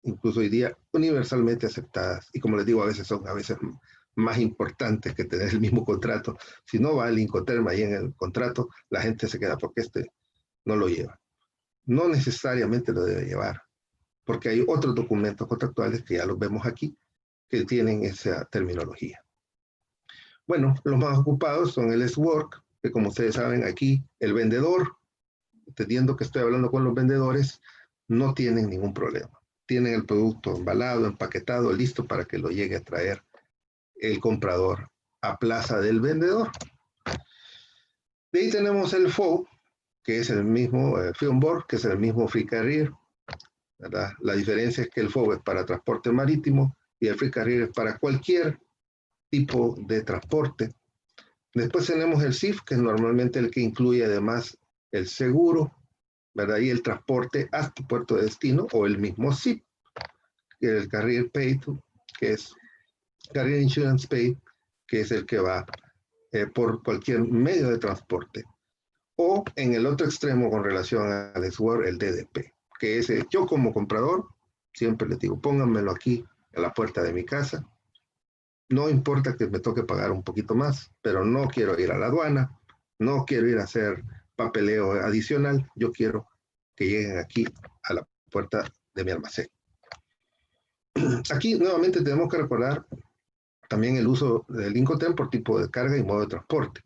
incluso hoy día, universalmente aceptadas. Y como les digo, a veces son más importantes que tener el mismo contrato. Si no va el Incoterm ahí en el contrato, la gente se queda porque no lo lleva. No necesariamente lo debe llevar, porque hay otros documentos contractuales que ya los vemos aquí, que tienen esa terminología. Bueno, los más ocupados son el S-Work, que como ustedes saben aquí, el vendedor, entendiendo que estoy hablando con los vendedores, no tienen ningún problema. Tienen el producto embalado, empaquetado, listo para que lo llegue a traer el comprador a plaza del vendedor. De ahí tenemos el FOB, que es el mismo Free On Board, que es el mismo Free Carrier, ¿verdad? La diferencia es que el FOB es para transporte marítimo y el Free Carrier es para cualquier tipo de transporte. Después tenemos el SIF, que es normalmente el que incluye además el seguro, ¿verdad? Y el transporte hasta puerto de destino, o el mismo SIP, que es el Carrier Paid, que es Carrier Insurance Paid, que es el que va por cualquier medio de transporte. O en el otro extremo con relación al S-Work, el DDP, que es yo como comprador, siempre les digo, pónganmelo aquí a la puerta de mi casa. No importa que me toque pagar un poquito más, pero no quiero ir a la aduana, no quiero ir a hacer papeleo adicional, yo quiero que lleguen aquí a la puerta de mi almacén. Aquí nuevamente tenemos que recordar también el uso del Incoterm por tipo de carga y modo de transporte.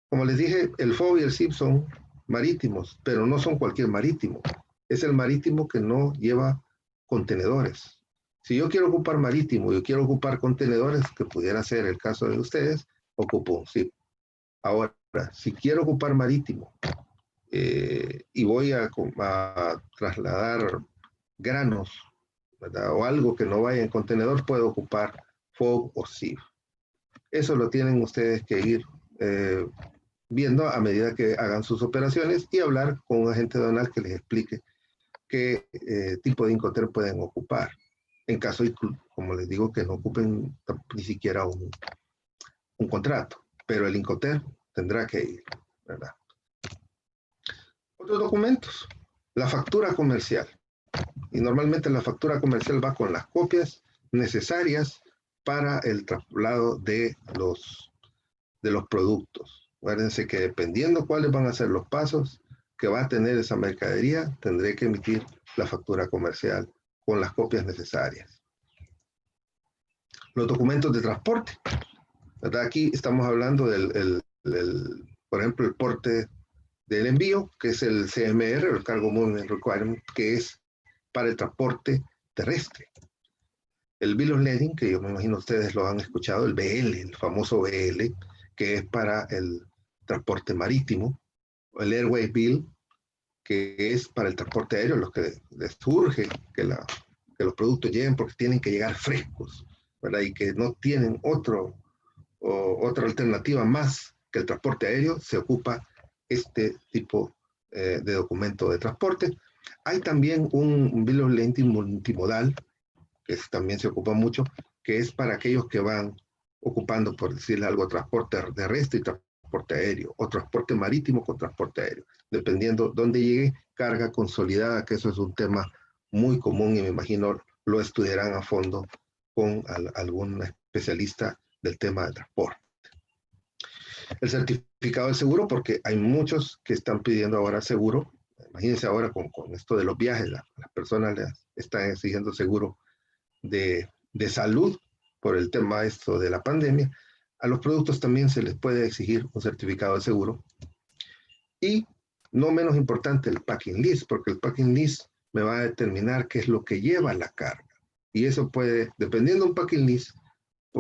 Como les dije, el FOB y el SIP son marítimos, pero no son cualquier marítimo. Es el marítimo que no lleva contenedores. Si yo quiero ocupar marítimo y yo quiero ocupar contenedores, que pudiera ser el caso de ustedes, ocupo un SIP. Ahora, si quiero ocupar marítimo y voy a trasladar granos, ¿verdad? O algo que no vaya en contenedor, puedo ocupar FOB o SIP. Eso lo tienen ustedes que ir viendo a medida que hagan sus operaciones y hablar con un agente aduanal que les explique qué tipo de Incoterm pueden ocupar. En caso, como les digo, que no ocupen ni siquiera un contrato, pero el Incoterm tendrá que ir, ¿verdad? Otros documentos, la factura comercial. Y normalmente la factura comercial va con las copias necesarias para el traslado de los productos. Acuérdense que dependiendo cuáles van a ser los pasos que va a tener esa mercadería, tendré que emitir la factura comercial con las copias necesarias. Los documentos de transporte, ¿verdad? Aquí estamos hablando del por ejemplo, el porte del envío, que es el CMR, el Cargo Movement Requirement, que es para el transporte terrestre. El Bill of Lading, que yo me imagino ustedes lo han escuchado, el BL, el famoso BL, que es para el transporte marítimo, el Airway Bill, que es para el transporte aéreo, los que les surge que los productos lleguen porque tienen que llegar frescos, ¿verdad? Y que no tienen otra alternativa más que el transporte aéreo, se ocupa este tipo de documento de transporte. Hay también un Bill of Lading multimodal, que también se ocupa mucho, que es para aquellos que van ocupando, por decirle algo, transporte terrestre y transporte aéreo, o transporte marítimo con transporte aéreo, dependiendo dónde llegue, carga consolidada, que eso es un tema muy común y me imagino lo estudiarán a fondo con algún especialista del tema de transporte. El certificado de seguro, porque hay muchos que están pidiendo ahora seguro. Imagínense ahora con esto de los viajes, las personas les están exigiendo seguro de salud por el tema esto de la pandemia. A los productos también se les puede exigir un certificado de seguro. Y no menos importante, el packing list, porque el packing list me va a determinar qué es lo que lleva la carga. Y eso puede, dependiendo del packing list,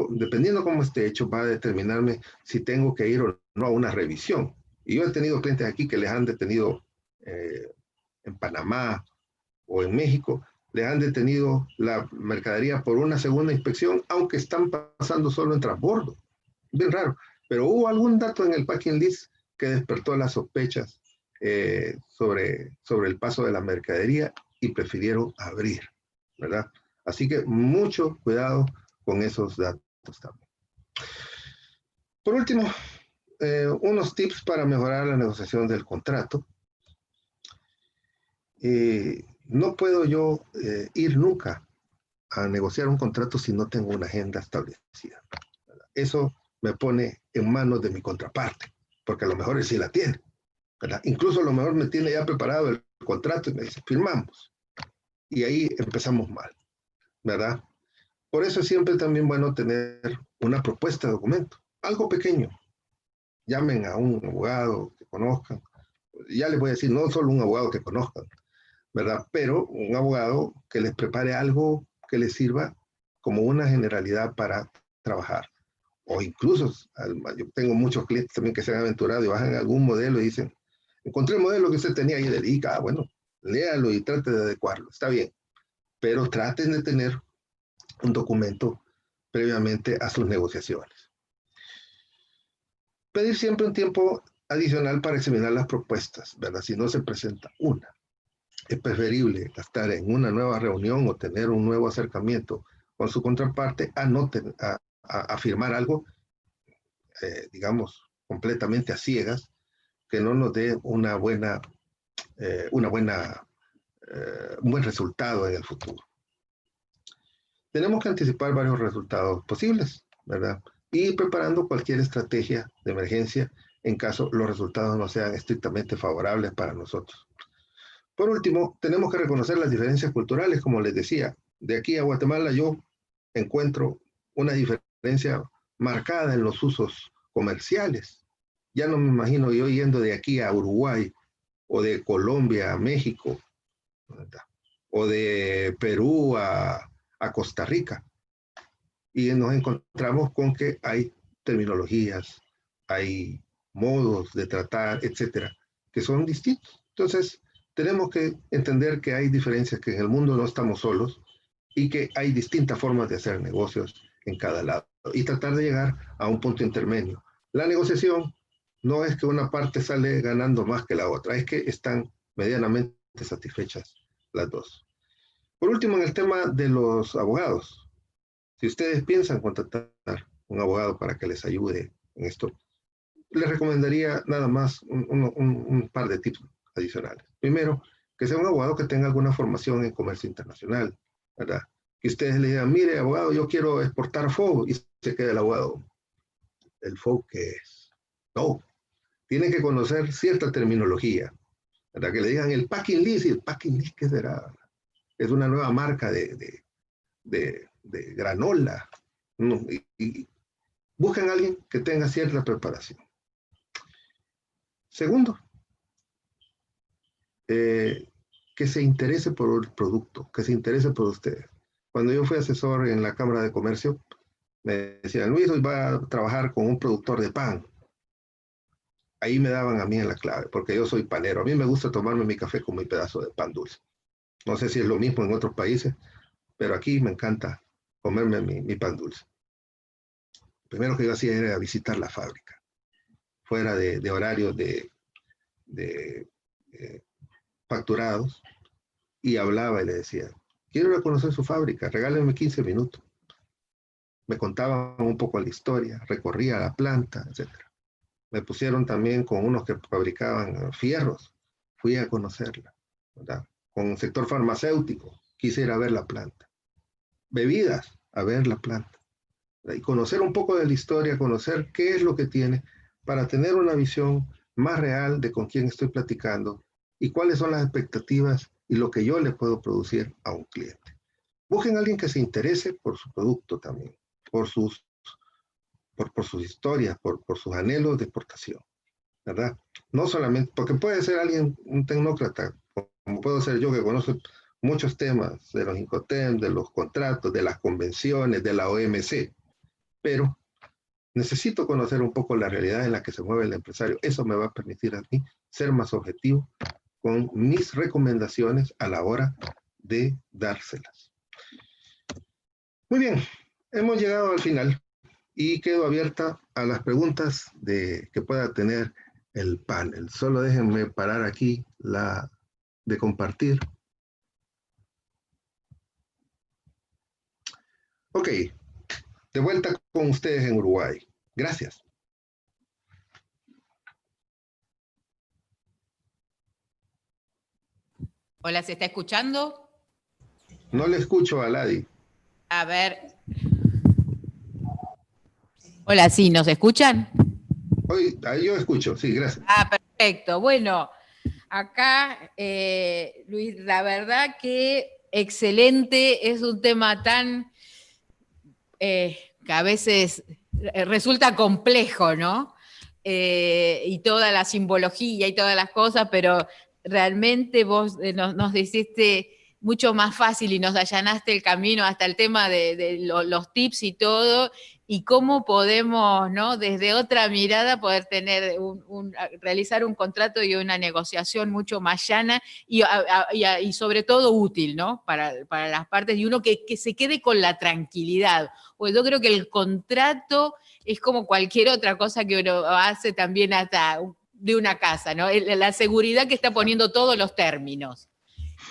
dependiendo cómo esté hecho, va a determinarme si tengo que ir o no a una revisión. Y yo he tenido clientes aquí que les han detenido en Panamá o en México, les han detenido la mercadería por una segunda inspección, aunque están pasando solo en transbordo. Bien raro. Pero hubo algún dato en el packing list que despertó las sospechas sobre el paso de la mercadería y prefirieron abrir, ¿verdad? Así que mucho cuidado con esos datos también. Por último, unos tips para mejorar la negociación del contrato. No puedo yo ir nunca a negociar un contrato si no tengo una agenda establecida, ¿verdad? Eso me pone en manos de mi contraparte, porque a lo mejor él sí la tiene, ¿verdad? Incluso a lo mejor me tiene ya preparado el contrato y me dice, firmamos. Y ahí empezamos mal, ¿verdad? Por eso es siempre también bueno tener una propuesta de documento, algo pequeño. Llamen a un abogado que conozcan. Ya les voy a decir, no solo un abogado que conozcan, ¿verdad? Pero un abogado que les prepare algo que les sirva como una generalidad para trabajar. O incluso, yo tengo muchos clientes también que se han aventurado y bajan algún modelo y dicen, encontré el modelo que usted tenía y le diga, bueno, léalo y trate de adecuarlo, está bien. Pero traten de tener un documento previamente a sus negociaciones. Pedir siempre un tiempo adicional para examinar las propuestas, ¿verdad? Si no se presenta una. Es preferible estar en una nueva reunión o tener un nuevo acercamiento con su contraparte a firmar algo, digamos, completamente a ciegas, que no nos dé un buen resultado en el futuro. Tenemos que anticipar varios resultados posibles, ¿verdad? Y preparando cualquier estrategia de emergencia en caso los resultados no sean estrictamente favorables para nosotros. Por último, tenemos que reconocer las diferencias culturales, como les decía. De aquí a Guatemala yo encuentro una diferencia marcada en los usos comerciales. Ya no me imagino yo yendo de aquí a Uruguay, o de Colombia a México, ¿verdad? O de Perú a Costa Rica. Y nos encontramos con que hay terminologías, hay modos de tratar, etcétera, que son distintos. Entonces, tenemos que entender que hay diferencias, que en el mundo no estamos solos y que hay distintas formas de hacer negocios en cada lado y tratar de llegar a un punto intermedio. La negociación no es que una parte sale ganando más que la otra, es que están medianamente satisfechas las dos. Por último, en el tema de los abogados, si ustedes piensan contratar un abogado para que les ayude en esto, les recomendaría nada más un par de tips adicionales. Primero, que sea un abogado que tenga alguna formación en comercio internacional, ¿verdad? Que ustedes le digan, mire, abogado, yo quiero exportar FOB, y se quede el abogado. ¿El FOB qué es? No, tiene que conocer cierta terminología, ¿verdad? Que le digan el packing list, y el packing list, ¿qué será? Es una nueva marca de granola, ¿no? Y busquen a alguien que tenga cierta preparación. Segundo, que se interese por el producto, que se interese por ustedes. Cuando yo fui asesor en la Cámara de Comercio, me decían, Luis, hoy va a trabajar con un productor de pan. Ahí me daban a mí en la clave, porque yo soy panero. A mí me gusta tomarme mi café con mi pedazo de pan dulce. No sé si es lo mismo en otros países, pero aquí me encanta comerme mi pan dulce. Lo primero que yo hacía era visitar la fábrica, fuera de horarios de facturados, y hablaba y le decía, quiero ir a conocer su fábrica, regálenme 15 minutos. Me contaban un poco la historia, recorría la planta, etc. Me pusieron también con unos que fabricaban fierros, fui a conocerla, ¿verdad? Con el sector farmacéutico, quise ir a ver la planta. Bebidas, a ver la planta. ¿Verdad? Y conocer un poco de la historia, conocer qué es lo que tiene, para tener una visión más real de con quién estoy platicando y cuáles son las expectativas y lo que yo le puedo producir a un cliente. Busquen a alguien que se interese por su producto también, por sus historias, por sus anhelos de exportación, ¿verdad? No solamente, porque puede ser alguien, un tecnócrata, como puedo ser yo, que conozco muchos temas de los Incoterm, de los contratos, de las convenciones, de la OMC, pero necesito conocer un poco la realidad en la que se mueve el empresario. Eso me va a permitir a mí ser más objetivo con mis recomendaciones a la hora de dárselas. Muy bien, hemos llegado al final y quedo abierta a las preguntas que pueda tener el panel. Solo déjenme parar aquí la de compartir. Ok, de vuelta con ustedes en Uruguay. Gracias. Hola, ¿se está escuchando? No le escucho a Ladi. A ver. Hola, ¿sí? ¿Nos escuchan? Hoy, ahí yo escucho, sí, gracias. Ah, perfecto. Bueno, acá, Luis, la verdad que excelente, es un tema tan que a veces resulta complejo, ¿no? Y toda la simbología y todas las cosas, pero realmente vos nos hiciste mucho más fácil y nos allanaste el camino hasta el tema de los tips y todo, y cómo podemos, ¿no? Desde otra mirada poder tener realizar un contrato y una negociación mucho más llana y sobre todo útil, ¿no? Para las partes y uno que se quede con la tranquilidad. Pues yo creo que el contrato es como cualquier otra cosa que uno hace también hasta de una casa, ¿no? La seguridad que está poniendo todos los términos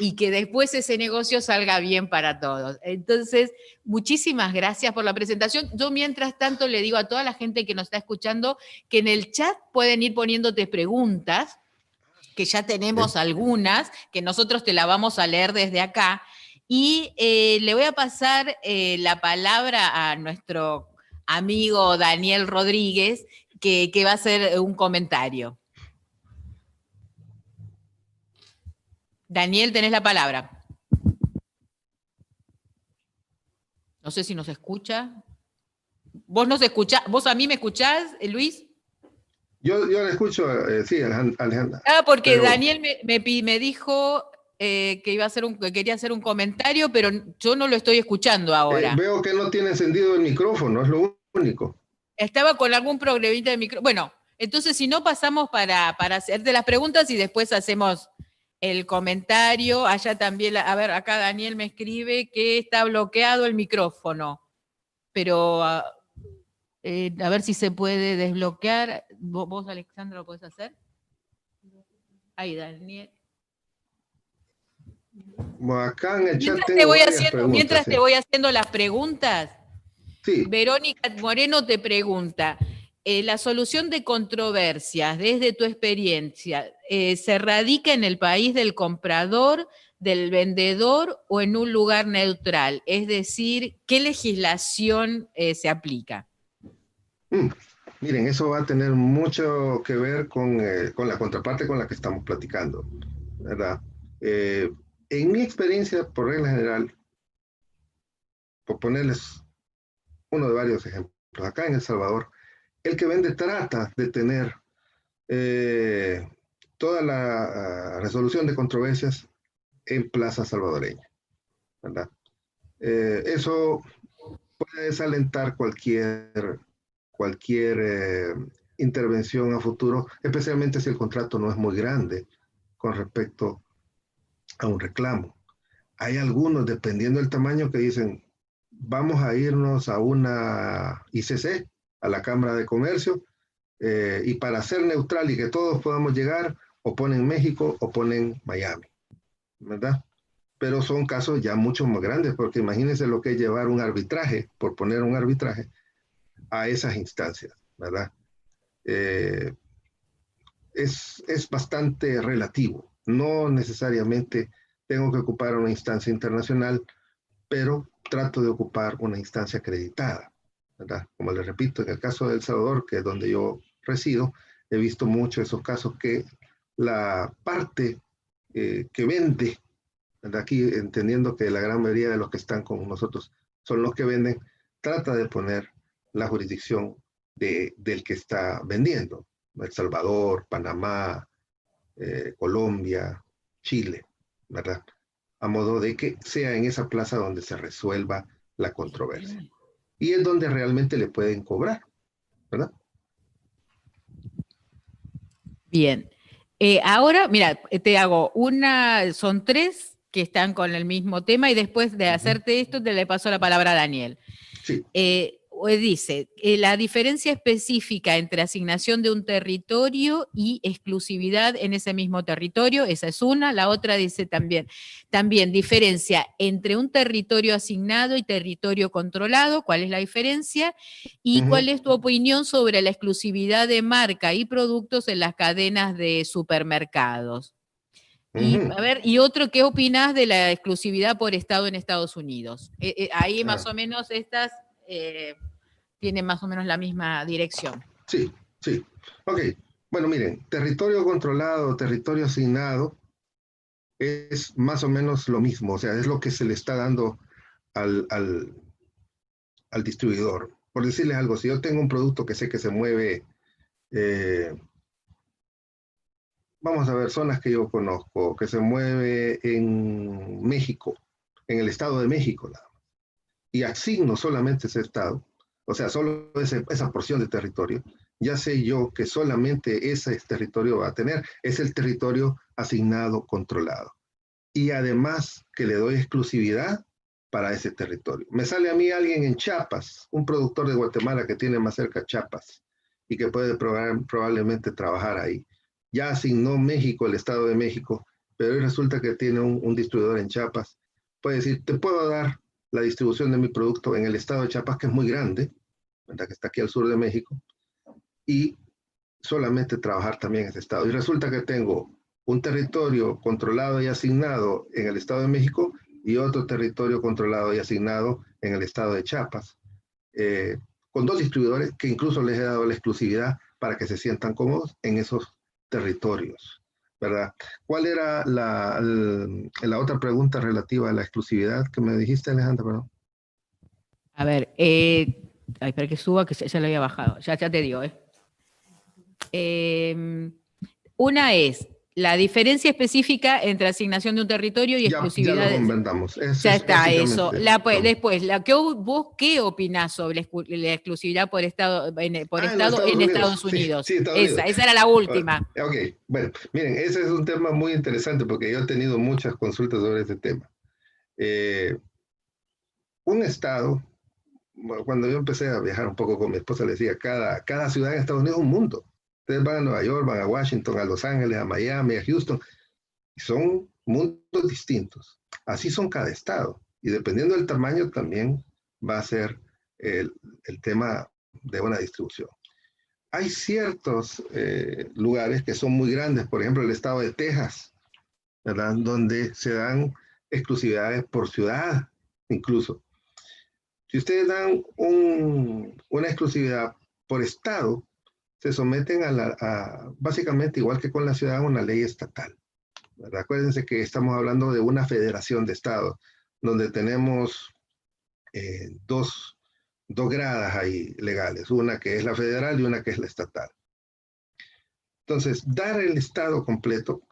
y que después ese negocio salga bien para todos. Entonces, muchísimas gracias por la presentación. Yo, mientras tanto, le digo a toda la gente que nos está escuchando que en el chat pueden ir poniéndote preguntas, que ya tenemos algunas, que nosotros te la vamos a leer desde acá. Y le voy a pasar la palabra a nuestro amigo Daniel Rodríguez, que va a hacer un comentario. Daniel, tenés la palabra. No sé si nos escucha. ¿Vos nos escuchás? ¿Vos a mí me escuchás, Luis? Yo le escucho, sí, Alejandra. Ah, porque pero Daniel me dijo que iba a hacer que quería hacer un comentario, pero yo no lo estoy escuchando ahora. Veo que no tiene encendido el micrófono, es lo único. Estaba con algún problemita de micrófono. Bueno, entonces si no pasamos para hacerte las preguntas y después hacemos el comentario. Allá también, a ver, acá Daniel me escribe que está bloqueado el micrófono, pero a ver si se puede desbloquear. ¿Vos, Alexandra, lo podés hacer? Ahí, Daniel. Bueno, acá en el chat mientras te voy haciendo las preguntas, sí. Verónica Moreno te pregunta, la solución de controversias, desde tu experiencia, ¿se radica en el país del comprador, del vendedor o en un lugar neutral? Es decir, ¿qué legislación se aplica? Miren, eso va a tener mucho que ver con la contraparte con la que estamos platicando, ¿verdad? En mi experiencia, por regla general, por ponerles uno de varios ejemplos, acá en El Salvador, el que vende trata de tener toda la resolución de controversias en plaza salvadoreña, ¿verdad? Eso puede desalentar cualquier intervención a futuro, especialmente si el contrato no es muy grande con respecto a un reclamo. Hay algunos, dependiendo del tamaño, que dicen, vamos a irnos a una ICC, a la Cámara de Comercio, y para ser neutral y que todos podamos llegar, o ponen México o ponen Miami, ¿verdad? Pero son casos ya mucho más grandes, porque imagínense lo que es llevar un arbitraje, por poner un arbitraje, a esas instancias, ¿verdad? Eh, es bastante relativo. No necesariamente tengo que ocupar una instancia internacional, pero trato de ocupar una instancia acreditada, ¿verdad? Como les repito, en el caso de El Salvador, que es donde yo resido, he visto mucho esos casos que la parte que vende, ¿verdad? Aquí entendiendo que la gran mayoría de los que están con nosotros son los que venden, trata de poner la jurisdicción del que está vendiendo. El Salvador, Panamá, Colombia, Chile, ¿verdad? A modo de que sea en esa plaza donde se resuelva la controversia. Y es donde realmente le pueden cobrar, ¿verdad? Bien. Ahora, mira, te hago son tres que están con el mismo tema y después de hacerte esto te le paso la palabra a Daniel. Sí. Dice, la diferencia específica entre asignación de un territorio y exclusividad en ese mismo territorio, esa es una. La otra dice también diferencia entre un territorio asignado y territorio controlado, ¿cuál es la diferencia? Y cuál es tu opinión sobre la exclusividad de marca y productos en las cadenas de supermercados. Y a ver, y otro, ¿qué opinas de la exclusividad por estado en Estados Unidos? Ahí más o menos estas tienen más o menos la misma dirección. Sí, sí. Ok. Bueno, miren, territorio controlado, territorio asignado, es más o menos lo mismo, o sea, es lo que se le está dando al distribuidor. Por decirles algo, si yo tengo un producto que sé que se mueve, vamos a ver, zonas que yo conozco, que se mueve en México, en el Estado de México, y asigno solamente ese estado, o sea, solo esa porción de territorio, ya sé yo que solamente ese territorio va a tener, es el territorio asignado, controlado. Y además que le doy exclusividad para ese territorio. Me sale a mí alguien en Chiapas, un productor de Guatemala que tiene más cerca Chiapas y que puede probablemente trabajar ahí. Ya asignó México, el Estado de México, pero hoy resulta que tiene un distribuidor en Chiapas. Puede decir, te puedo dar la distribución de mi producto en el estado de Chiapas, que es muy grande, ¿verdad? Que está aquí al sur de México, y solamente trabajar también en ese estado. Y resulta que tengo un territorio controlado y asignado en el estado de México y otro territorio controlado y asignado en el estado de Chiapas, con dos distribuidores que incluso les he dado la exclusividad para que se sientan cómodos en esos territorios, ¿verdad? ¿Cuál era la otra pregunta relativa a la exclusividad que me dijiste, Alejandra? Perdón. A ver, espera que suba, que ya lo había bajado. Ya te digo, una es la diferencia específica entre asignación de un territorio y exclusividad. Ya lo comentamos. Ya está eso. Después, ¿vos qué opinás sobre la exclusividad por estado en Estados Unidos? Sí, Estados Unidos. Esa era la última. Ok, bueno, miren, ese es un tema muy interesante porque yo he tenido muchas consultas sobre este tema. Un estado, cuando yo empecé a viajar un poco con mi esposa, le decía, cada ciudad en Estados Unidos es un mundo. Ustedes van a Nueva York, van a Washington, a Los Ángeles, a Miami, a Houston, y son mundos distintos. Así son cada estado. Y dependiendo del tamaño también va a ser el tema de una distribución. Hay ciertos lugares que son muy grandes, por ejemplo el estado de Texas, ¿verdad? Donde se dan exclusividades por ciudad, incluso. Si ustedes dan una exclusividad por estado, se someten básicamente igual que con la ciudad, a una ley estatal. ¿Verdad? Acuérdense que estamos hablando de una federación de estados, donde tenemos dos gradas ahí legales, una que es la federal y una que es la estatal. Entonces, dar el estado completo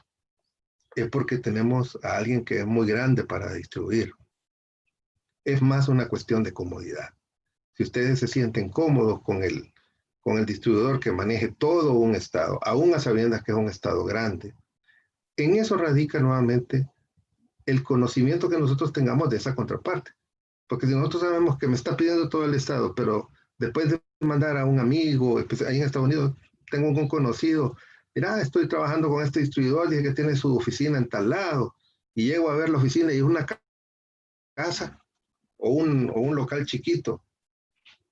es porque tenemos a alguien que es muy grande para distribuir. Es más una cuestión de comodidad. Si ustedes se sienten cómodos con el distribuidor que maneje todo un estado, aún a sabiendas que es un estado grande, en eso radica nuevamente el conocimiento que nosotros tengamos de esa contraparte. Porque si nosotros sabemos que me está pidiendo todo el estado, pero después de mandar a un amigo, ahí en Estados Unidos, tengo un conocido, mira, estoy trabajando con este distribuidor, dice que tiene su oficina en tal lado, y llego a ver la oficina y es una casa o un local chiquito,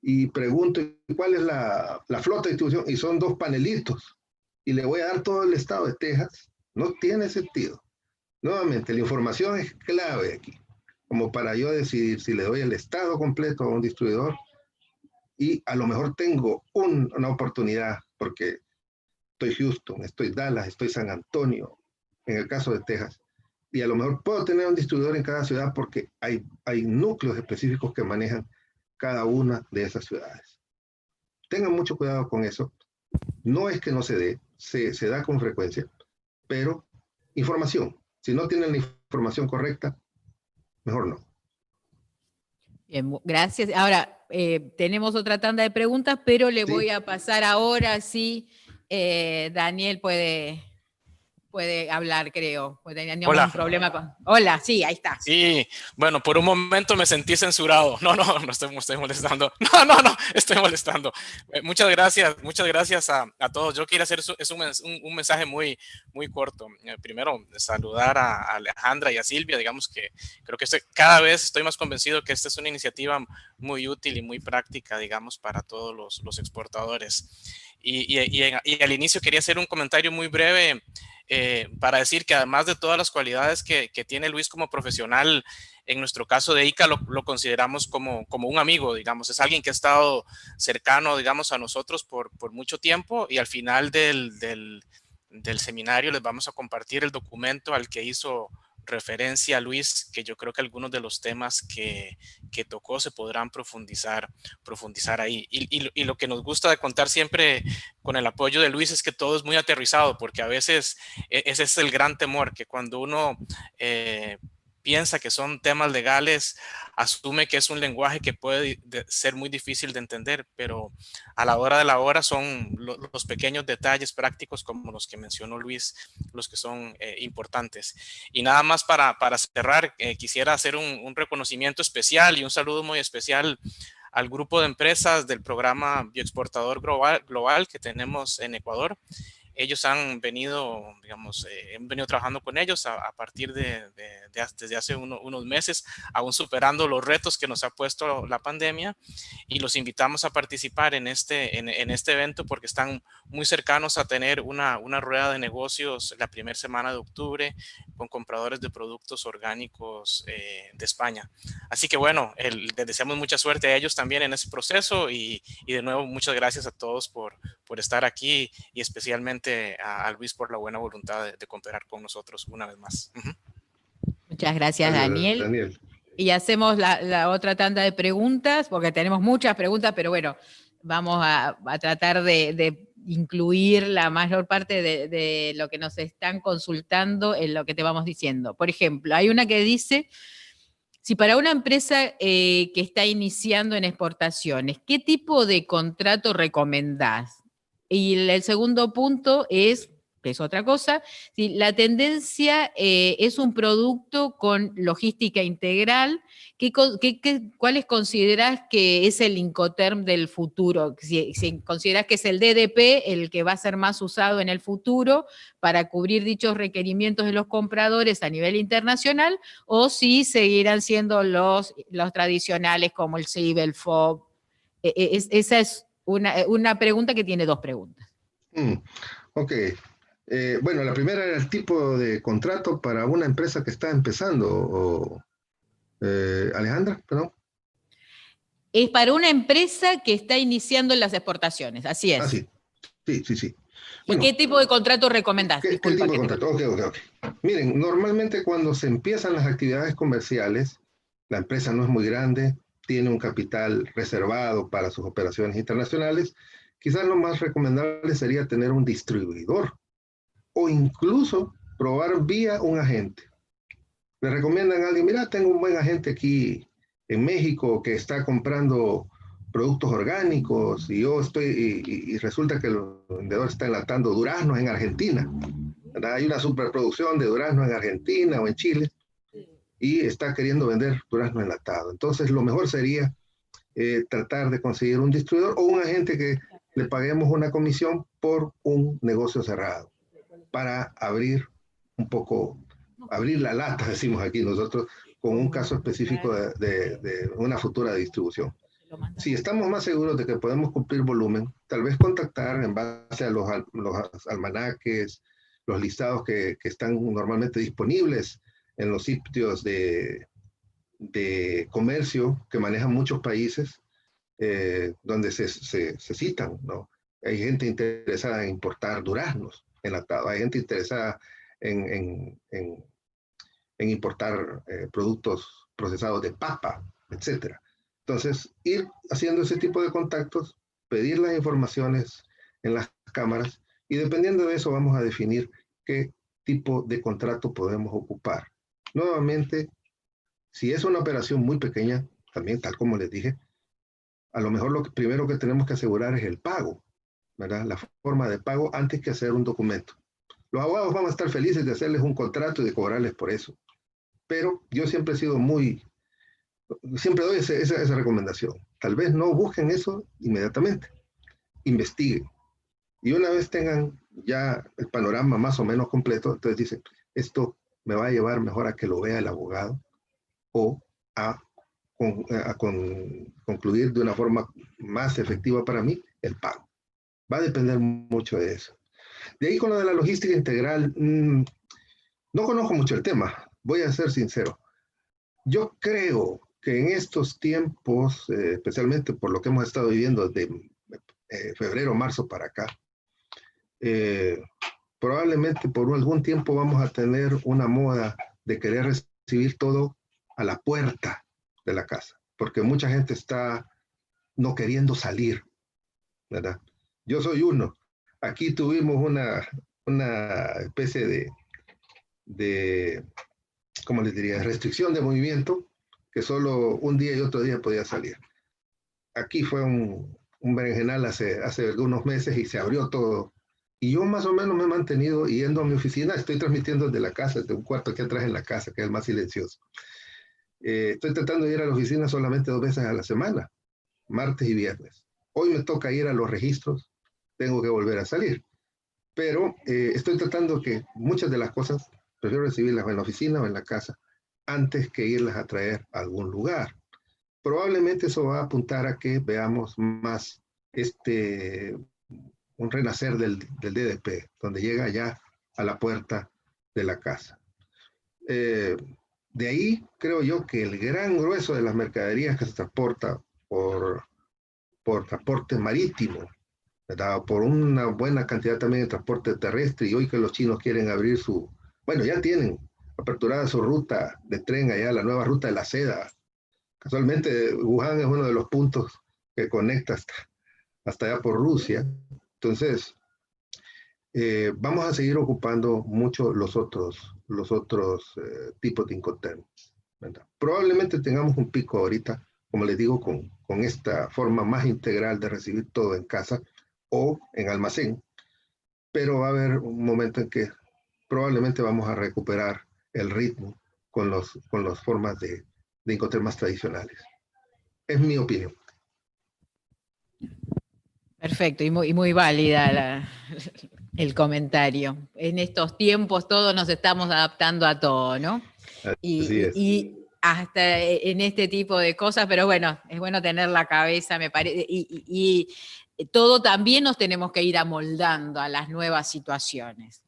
y pregunto cuál es la flota de distribución, y son 2 panelitos, y le voy a dar todo el estado de Texas, no tiene sentido. Nuevamente, la información es clave aquí, como para yo decidir si le doy el estado completo a un distribuidor, y a lo mejor tengo una oportunidad, porque estoy Houston, estoy Dallas, estoy San Antonio, en el caso de Texas, y a lo mejor puedo tener un distribuidor en cada ciudad porque hay núcleos específicos que manejan cada una de esas ciudades. Tengan mucho cuidado con eso. No es que no se dé, se da con frecuencia, pero información. Si no tienen la información correcta, mejor no. Bien, gracias. Ahora, tenemos otra tanda de preguntas, pero le voy a pasar ahora, sí, Daniel puede hablar, creo. Teníamos un problema con... Hola, sí, ahí estás. Sí, bueno, por un momento me sentí censurado. No estoy molestando. No, estoy molestando. Muchas gracias a todos. Yo quería hacer un mensaje muy corto. Primero, saludar a Alejandra y a Silvia. Digamos que creo que cada vez estoy más convencido que esta es una iniciativa muy útil y muy práctica, digamos, para todos los exportadores. Y al inicio quería hacer un comentario muy breve para decir que además de todas las cualidades que tiene Luis como profesional, en nuestro caso de ICA lo consideramos como un amigo, digamos, es alguien que ha estado cercano, digamos, a nosotros por mucho tiempo, y al final del seminario les vamos a compartir el documento al que hizo referencia a Luis, que yo creo que algunos de los temas que tocó se podrán profundizar ahí. Y lo que nos gusta de contar siempre con el apoyo de Luis es que todo es muy aterrizado, porque a veces ese es el gran temor, que cuando uno piensa que son temas legales, asume que es un lenguaje que puede ser muy difícil de entender, pero a la hora de la hora son los pequeños detalles prácticos como los que mencionó Luis, los que son importantes. Y nada más para cerrar, quisiera hacer un reconocimiento especial y un saludo muy especial al grupo de empresas del programa Bioexportador Global que tenemos en Ecuador. Ellos han venido, digamos, han venido trabajando con ellos a partir desde hace unos meses, aún superando los retos que nos ha puesto la pandemia, y los invitamos a participar en este evento porque están muy cercanos a tener una rueda de negocios la primera semana de octubre con compradores de productos orgánicos de España. Así que bueno, les deseamos mucha suerte a ellos también en ese proceso, y de nuevo muchas gracias a todos por estar aquí, y especialmente a Luis por la buena voluntad de cooperar con nosotros una vez más. Muchas gracias, Daniel. Y hacemos la otra tanda de preguntas, porque tenemos muchas preguntas, pero bueno, vamos a tratar de incluir la mayor parte de lo que nos están consultando en lo que te vamos diciendo. Por ejemplo, hay una que dice, si para una empresa que está iniciando en exportaciones, ¿qué tipo de contrato recomendás? Y el segundo punto es, que es otra cosa, si la tendencia es un producto con logística integral, ¿cuáles considerás que es el Incoterm del futuro? Si considerás que es el DDP el que va a ser más usado en el futuro para cubrir dichos requerimientos de los compradores a nivel internacional, o si seguirán siendo los tradicionales como el CIB, el FOB. Esa es una pregunta que tiene 2 preguntas. Ok. Bueno, la primera era el tipo de contrato para una empresa que está empezando. Alejandra, perdón. Es para una empresa que está iniciando en las exportaciones, así es. Ah, sí. Bueno, ¿qué tipo de contrato recomendás? ¿Qué tipo de contrato? Ok. Miren, normalmente cuando se empiezan las actividades comerciales, la empresa no es muy grande, tiene un capital reservado para sus operaciones internacionales, quizás lo más recomendable sería tener un distribuidor o incluso probar vía un agente. Le recomiendan a alguien, mira, tengo un buen agente aquí en México que está comprando productos orgánicos y yo estoy, y resulta que el vendedor está enlatando duraznos en Argentina. ¿Verdad? Hay una superproducción de duraznos en Argentina o en Chile y está queriendo vender durazno enlatado. Entonces, lo mejor sería tratar de conseguir un distribuidor o un agente que le paguemos una comisión por un negocio cerrado para abrir un poco, abrir la lata, decimos aquí nosotros, con un caso específico de una futura distribución. Si estamos más seguros de que podemos cumplir volumen, tal vez contactar en base a los almanaques, los listados que están normalmente disponibles en los sitios de comercio que manejan muchos países, donde se citan, ¿no? Hay gente interesada en importar duraznos enlatados, hay gente interesada en importar productos procesados de papa, etcétera. Entonces, ir haciendo ese tipo de contactos, pedir las informaciones en las cámaras y dependiendo de eso vamos a definir qué tipo de contrato podemos ocupar. Nuevamente, si es una operación muy pequeña, también tal como les dije, a lo mejor lo primero que tenemos que asegurar es el pago, ¿verdad? La forma de pago antes que hacer un documento. Los abogados van a estar felices de hacerles un contrato y de cobrarles por eso. Pero yo siempre he sido siempre doy esa recomendación. Tal vez no busquen eso inmediatamente, investiguen. Y una vez tengan ya el panorama más o menos completo, entonces dicen, esto me va a llevar mejor a que lo vea el abogado o a concluir de una forma más efectiva para mí el pago. Va a depender mucho de eso. De ahí con lo de la logística integral, no conozco mucho el tema, voy a ser sincero. Yo creo que en estos tiempos, especialmente por lo que hemos estado viviendo de febrero, marzo para acá, probablemente por algún tiempo vamos a tener una moda de querer recibir todo a la puerta de la casa, porque mucha gente está no queriendo salir, ¿verdad? Yo soy uno. Aquí tuvimos una especie de, ¿cómo les diría?, restricción de movimiento, que solo un día y otro día podía salir. Aquí fue un berenjenal hace algunos meses y se abrió todo. Y yo más o menos me he mantenido yendo a mi oficina, estoy transmitiendo desde la casa, desde un cuarto aquí atrás en la casa, que es el más silencioso. Estoy tratando de ir a la oficina solamente 2 veces a la semana, martes y viernes. Hoy me toca ir a los registros, tengo que volver a salir. Pero estoy tratando que muchas de las cosas, prefiero recibirlas en la oficina o en la casa, antes que irlas a traer a algún lugar. Probablemente eso va a apuntar a que veamos más un renacer del DDP, donde llega ya a la puerta de la casa. De ahí creo yo que el gran grueso de las mercaderías que se transporta por transporte marítimo, ¿verdad? Por una buena cantidad también de transporte terrestre, y hoy que los chinos quieren abrir bueno, ya tienen aperturada su ruta de tren allá, la nueva ruta de la seda. Casualmente, Wuhan es uno de los puntos que conecta hasta allá por Rusia. Entonces, vamos a seguir ocupando mucho los otros tipos de Incoterms, ¿verdad? Probablemente tengamos un pico ahorita, como les digo, con esta forma más integral de recibir todo en casa o en almacén, pero va a haber un momento en que probablemente vamos a recuperar el ritmo con las formas de Incoterms más tradicionales. Es mi opinión. Perfecto, y muy válida el comentario. En estos tiempos todos nos estamos adaptando a todo, ¿no? Así es. Y hasta en este tipo de cosas, pero bueno, es bueno tener la cabeza, me parece, y todo también nos tenemos que ir amoldando a las nuevas situaciones.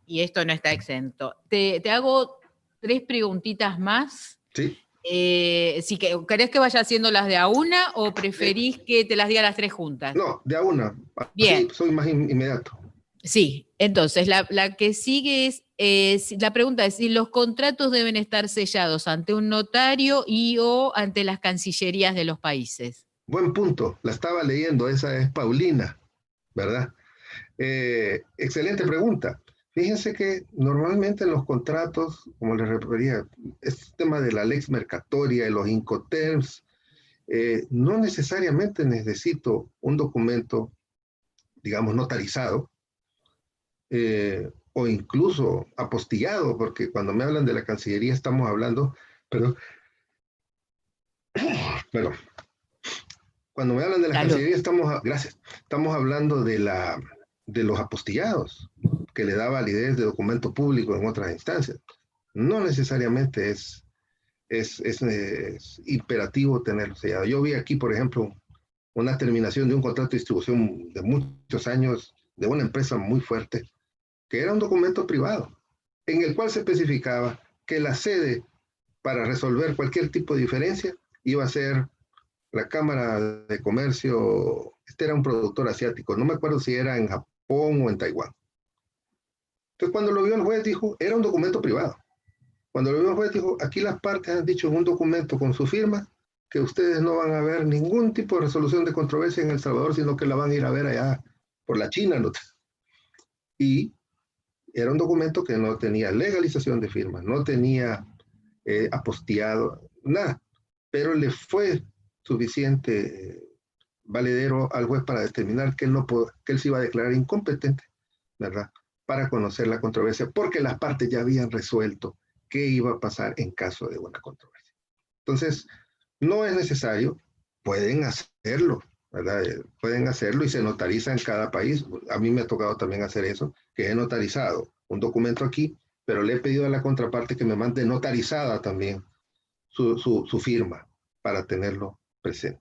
Y esto no está exento. Te hago 3 preguntitas más. Sí. ¿Querés que vaya haciendo las de a una o preferís que te las diga las 3 juntas? No, de a una. Bien. Sí, soy más inmediato. Sí, entonces la que sigue la pregunta es si los contratos deben estar sellados ante un notario o ante las cancillerías de los países. Buen punto, la estaba leyendo, esa es Paulina. ¿verdad? Excelente pregunta. Fíjense que normalmente en los contratos, como les refería, este tema de la lex mercatoria y los incoterms, no necesariamente necesito un documento, digamos, notarizado, o incluso apostillado, porque cuando me hablan de la Cancillería estamos hablando, perdón, cuando me hablan de la Cancillería estamos hablando de los apostillados, que le da validez de documento público en otras instancias. No necesariamente es imperativo tenerlo sellado. Yo vi aquí, por ejemplo, una terminación de un contrato de distribución de muchos años de una empresa muy fuerte, que era un documento privado, en el cual se especificaba que la sede para resolver cualquier tipo de diferencia iba a ser la Cámara de Comercio. Este era un productor asiático, no me acuerdo si era en Japón o en Taiwán. Entonces, cuando lo vio el juez, dijo, era un documento privado. Cuando lo vio el juez, dijo, aquí las partes han dicho en un documento con su firma que ustedes no van a ver ningún tipo de resolución de controversia en El Salvador, sino que la van a ir a ver allá por la China, ¿no? Y era un documento que no tenía legalización de firma, no tenía apostillado, nada, pero le fue suficiente valedero al juez para determinar que él se iba a declarar incompetente, ¿verdad?, para conocer la controversia, porque las partes ya habían resuelto qué iba a pasar en caso de una controversia. Entonces, no es necesario, pueden hacerlo, ¿verdad? Pueden hacerlo y se notariza en cada país. A mí me ha tocado también hacer eso, que he notarizado un documento aquí, pero le he pedido a la contraparte que me mande notarizada también su firma para tenerlo presente.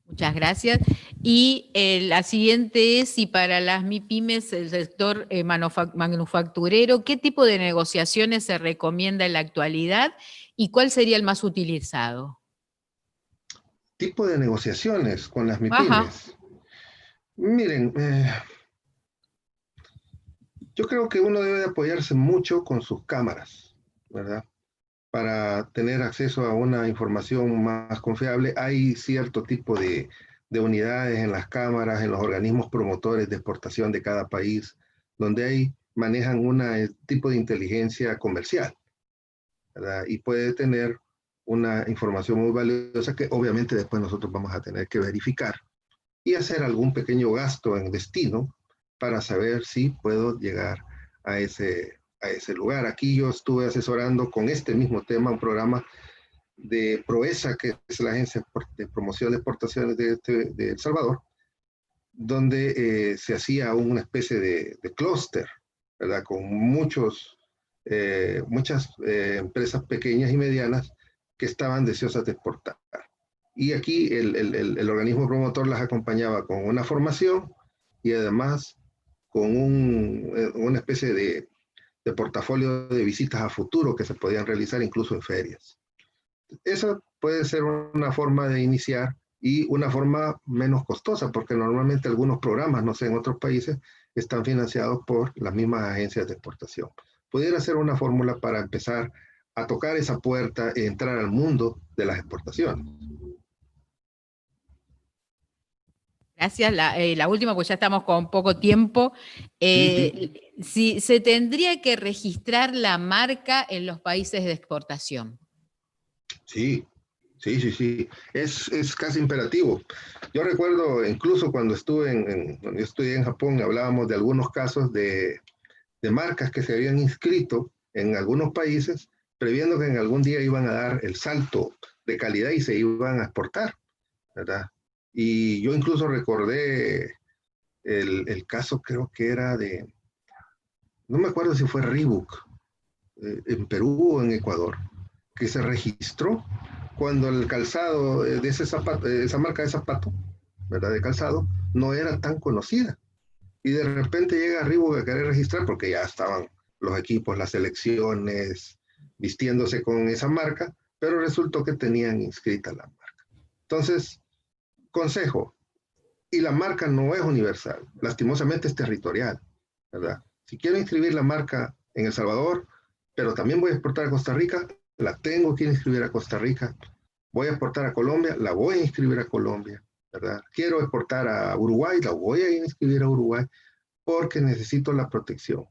Muchas gracias. Y la siguiente es, si para las MIPYMES, el sector manufacturero, ¿qué tipo de negociaciones se recomienda en la actualidad y cuál sería el más utilizado? Tipo de negociaciones con las MIPYMES. Miren, yo creo que uno debe de apoyarse mucho con sus cámaras, ¿verdad?, para tener acceso a una información más confiable. Hay cierto tipo de unidades en las cámaras, en los organismos promotores de exportación de cada país, donde manejan un tipo de inteligencia comercial, ¿verdad?, y puede tener una información muy valiosa que obviamente después nosotros vamos a tener que verificar y hacer algún pequeño gasto en destino para saber si puedo llegar a ese lugar. Aquí yo estuve asesorando con este mismo tema un programa de PROESA, que es la Agencia de Promoción de Exportaciones de El Salvador, donde se hacía una especie de clúster, ¿verdad?, con muchas empresas pequeñas y medianas que estaban deseosas de exportar. Y aquí el organismo promotor las acompañaba con una formación y además con una especie de portafolio de visitas a futuro que se podían realizar incluso en ferias. Esa puede ser una forma de iniciar y una forma menos costosa, porque normalmente algunos programas, no sé, en otros países, están financiados por las mismas agencias de exportación. Pudiera ser una fórmula para empezar a tocar esa puerta y entrar al mundo de las exportaciones. Gracias. La última, pues ya estamos con poco tiempo. Sí. Si se tendría que registrar la marca en los países de exportación. Sí. Es casi imperativo. Yo recuerdo incluso cuando yo estudié en Japón, hablábamos de algunos casos de marcas que se habían inscrito en algunos países, previendo que en algún día iban a dar el salto de calidad y se iban a exportar, ¿verdad? Y yo incluso recordé el caso, creo que era no me acuerdo si fue Reebok, en Perú o en Ecuador, que se registró cuando el calzado de esa marca de zapato, ¿verdad?, de calzado, no era tan conocida. Y de repente llega Reebok a querer registrar porque ya estaban los equipos, las selecciones, vistiéndose con esa marca, pero resultó que tenían inscrita la marca. Entonces, consejo, y la marca no es universal, lastimosamente es territorial, ¿verdad? Si quiero inscribir la marca en El Salvador, pero también voy a exportar a Costa Rica, la tengo que inscribir a Costa Rica. Voy a exportar a Colombia, la voy a inscribir a Colombia. ¿verdad? Quiero exportar a Uruguay, la voy a inscribir a Uruguay porque necesito la protección.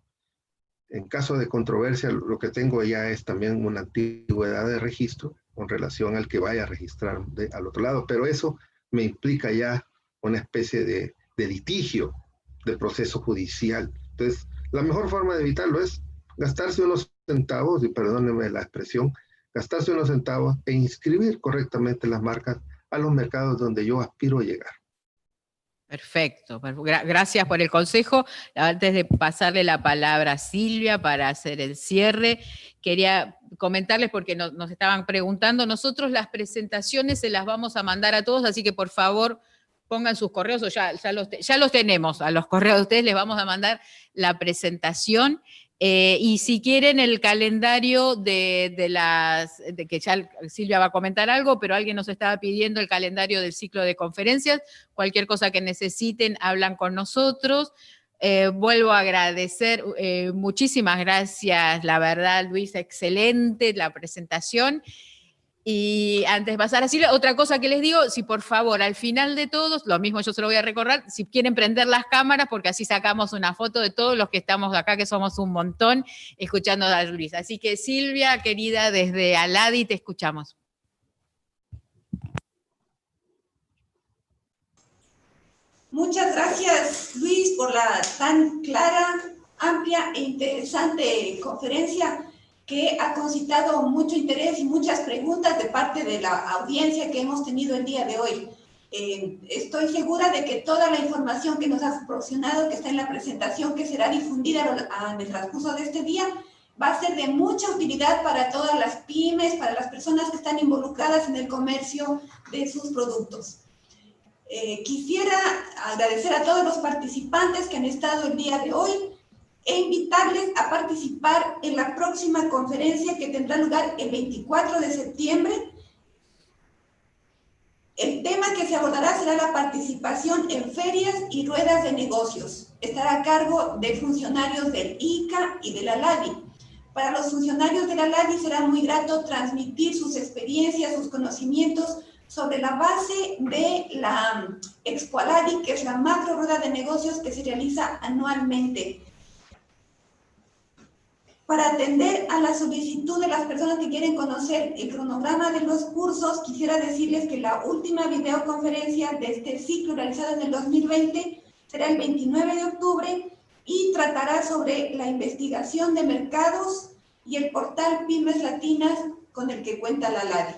En caso de controversia, lo que tengo ya es también una antigüedad de registro con relación al que vaya a registrar al otro lado, pero eso me implica ya una especie de litigio, de proceso judicial. Entonces, la mejor forma de evitarlo es gastarse unos centavos, y perdónenme la expresión, gastarse unos centavos e inscribir correctamente las marcas a los mercados donde yo aspiro a llegar. Perfecto. Gracias por el consejo. Antes de pasarle la palabra a Silvia para hacer el cierre, quería comentarles porque nos estaban preguntando, nosotros las presentaciones se las vamos a mandar a todos, así que por favor pongan sus correos, o ya los tenemos, a los correos de ustedes les vamos a mandar la presentación. Y si quieren el calendario de que ya Silvia va a comentar algo, pero alguien nos estaba pidiendo el calendario del ciclo de conferencias, cualquier cosa que necesiten, hablan con nosotros. Vuelvo a agradecer, muchísimas gracias, la verdad, Luis, excelente la presentación. Y antes de pasar a Silvia, otra cosa que les digo, si por favor al final de todos, lo mismo yo se lo voy a recordar, si quieren prender las cámaras, porque así sacamos una foto de todos los que estamos acá, que somos un montón, escuchando a Luis. Así que Silvia, querida, desde Aladi te escuchamos. Muchas gracias, Luis, por la tan clara, amplia e interesante conferencia que ha concitado mucho interés y muchas preguntas de parte de la audiencia que hemos tenido el día de hoy. Estoy segura de que toda la información que nos has proporcionado, que está en la presentación, que será difundida en el transcurso de este día, va a ser de mucha utilidad para todas las pymes, para las personas que están involucradas en el comercio de sus productos. Quisiera agradecer a todos los participantes que han estado el día de hoy e invitarles a participar en la próxima conferencia que tendrá lugar el 24 de septiembre. El tema que se abordará será la participación en ferias y ruedas de negocios. Estará a cargo de funcionarios del ICA y de la LADI. Para los funcionarios de la LADI será muy grato transmitir sus experiencias, sus conocimientos sobre la base de la Expo Aladi, que es la macro rueda de negocios que se realiza anualmente. Para atender a la solicitud de las personas que quieren conocer el cronograma de los cursos, quisiera decirles que la última videoconferencia de este ciclo realizado en el 2020 será el 29 de octubre y tratará sobre la investigación de mercados y el portal Pymes Latinas con el que cuenta la LADI.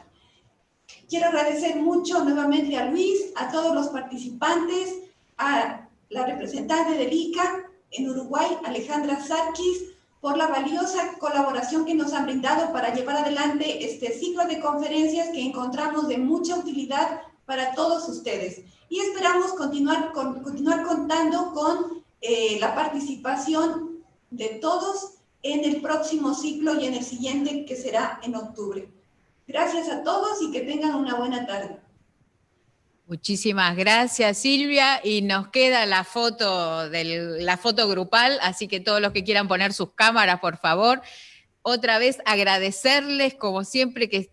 Quiero agradecer mucho nuevamente a Luis, a todos los participantes, a la representante del ICA en Uruguay, Alejandra Sarkis, por la valiosa colaboración que nos han brindado para llevar adelante este ciclo de conferencias que encontramos de mucha utilidad para todos ustedes. Y esperamos continuar contando con la participación de todos en el próximo ciclo y en el siguiente, que será en octubre. Gracias a todos y que tengan una buena tarde. Muchísimas gracias, Silvia, y nos queda la foto grupal, así que todos los que quieran poner sus cámaras, por favor. Otra vez agradecerles, como siempre, que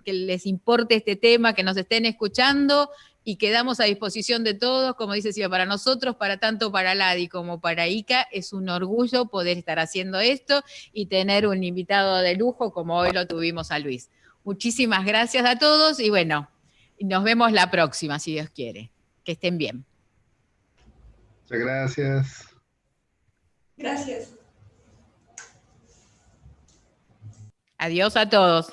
les importe este tema, que nos estén escuchando, y quedamos a disposición de todos, como dice Silvia, para nosotros, tanto para LADI como para ICA, es un orgullo poder estar haciendo esto y tener un invitado de lujo como hoy lo tuvimos a Luis. Muchísimas gracias a todos y bueno, nos vemos la próxima, si Dios quiere. Que estén bien. Muchas gracias. Gracias. Adiós a todos.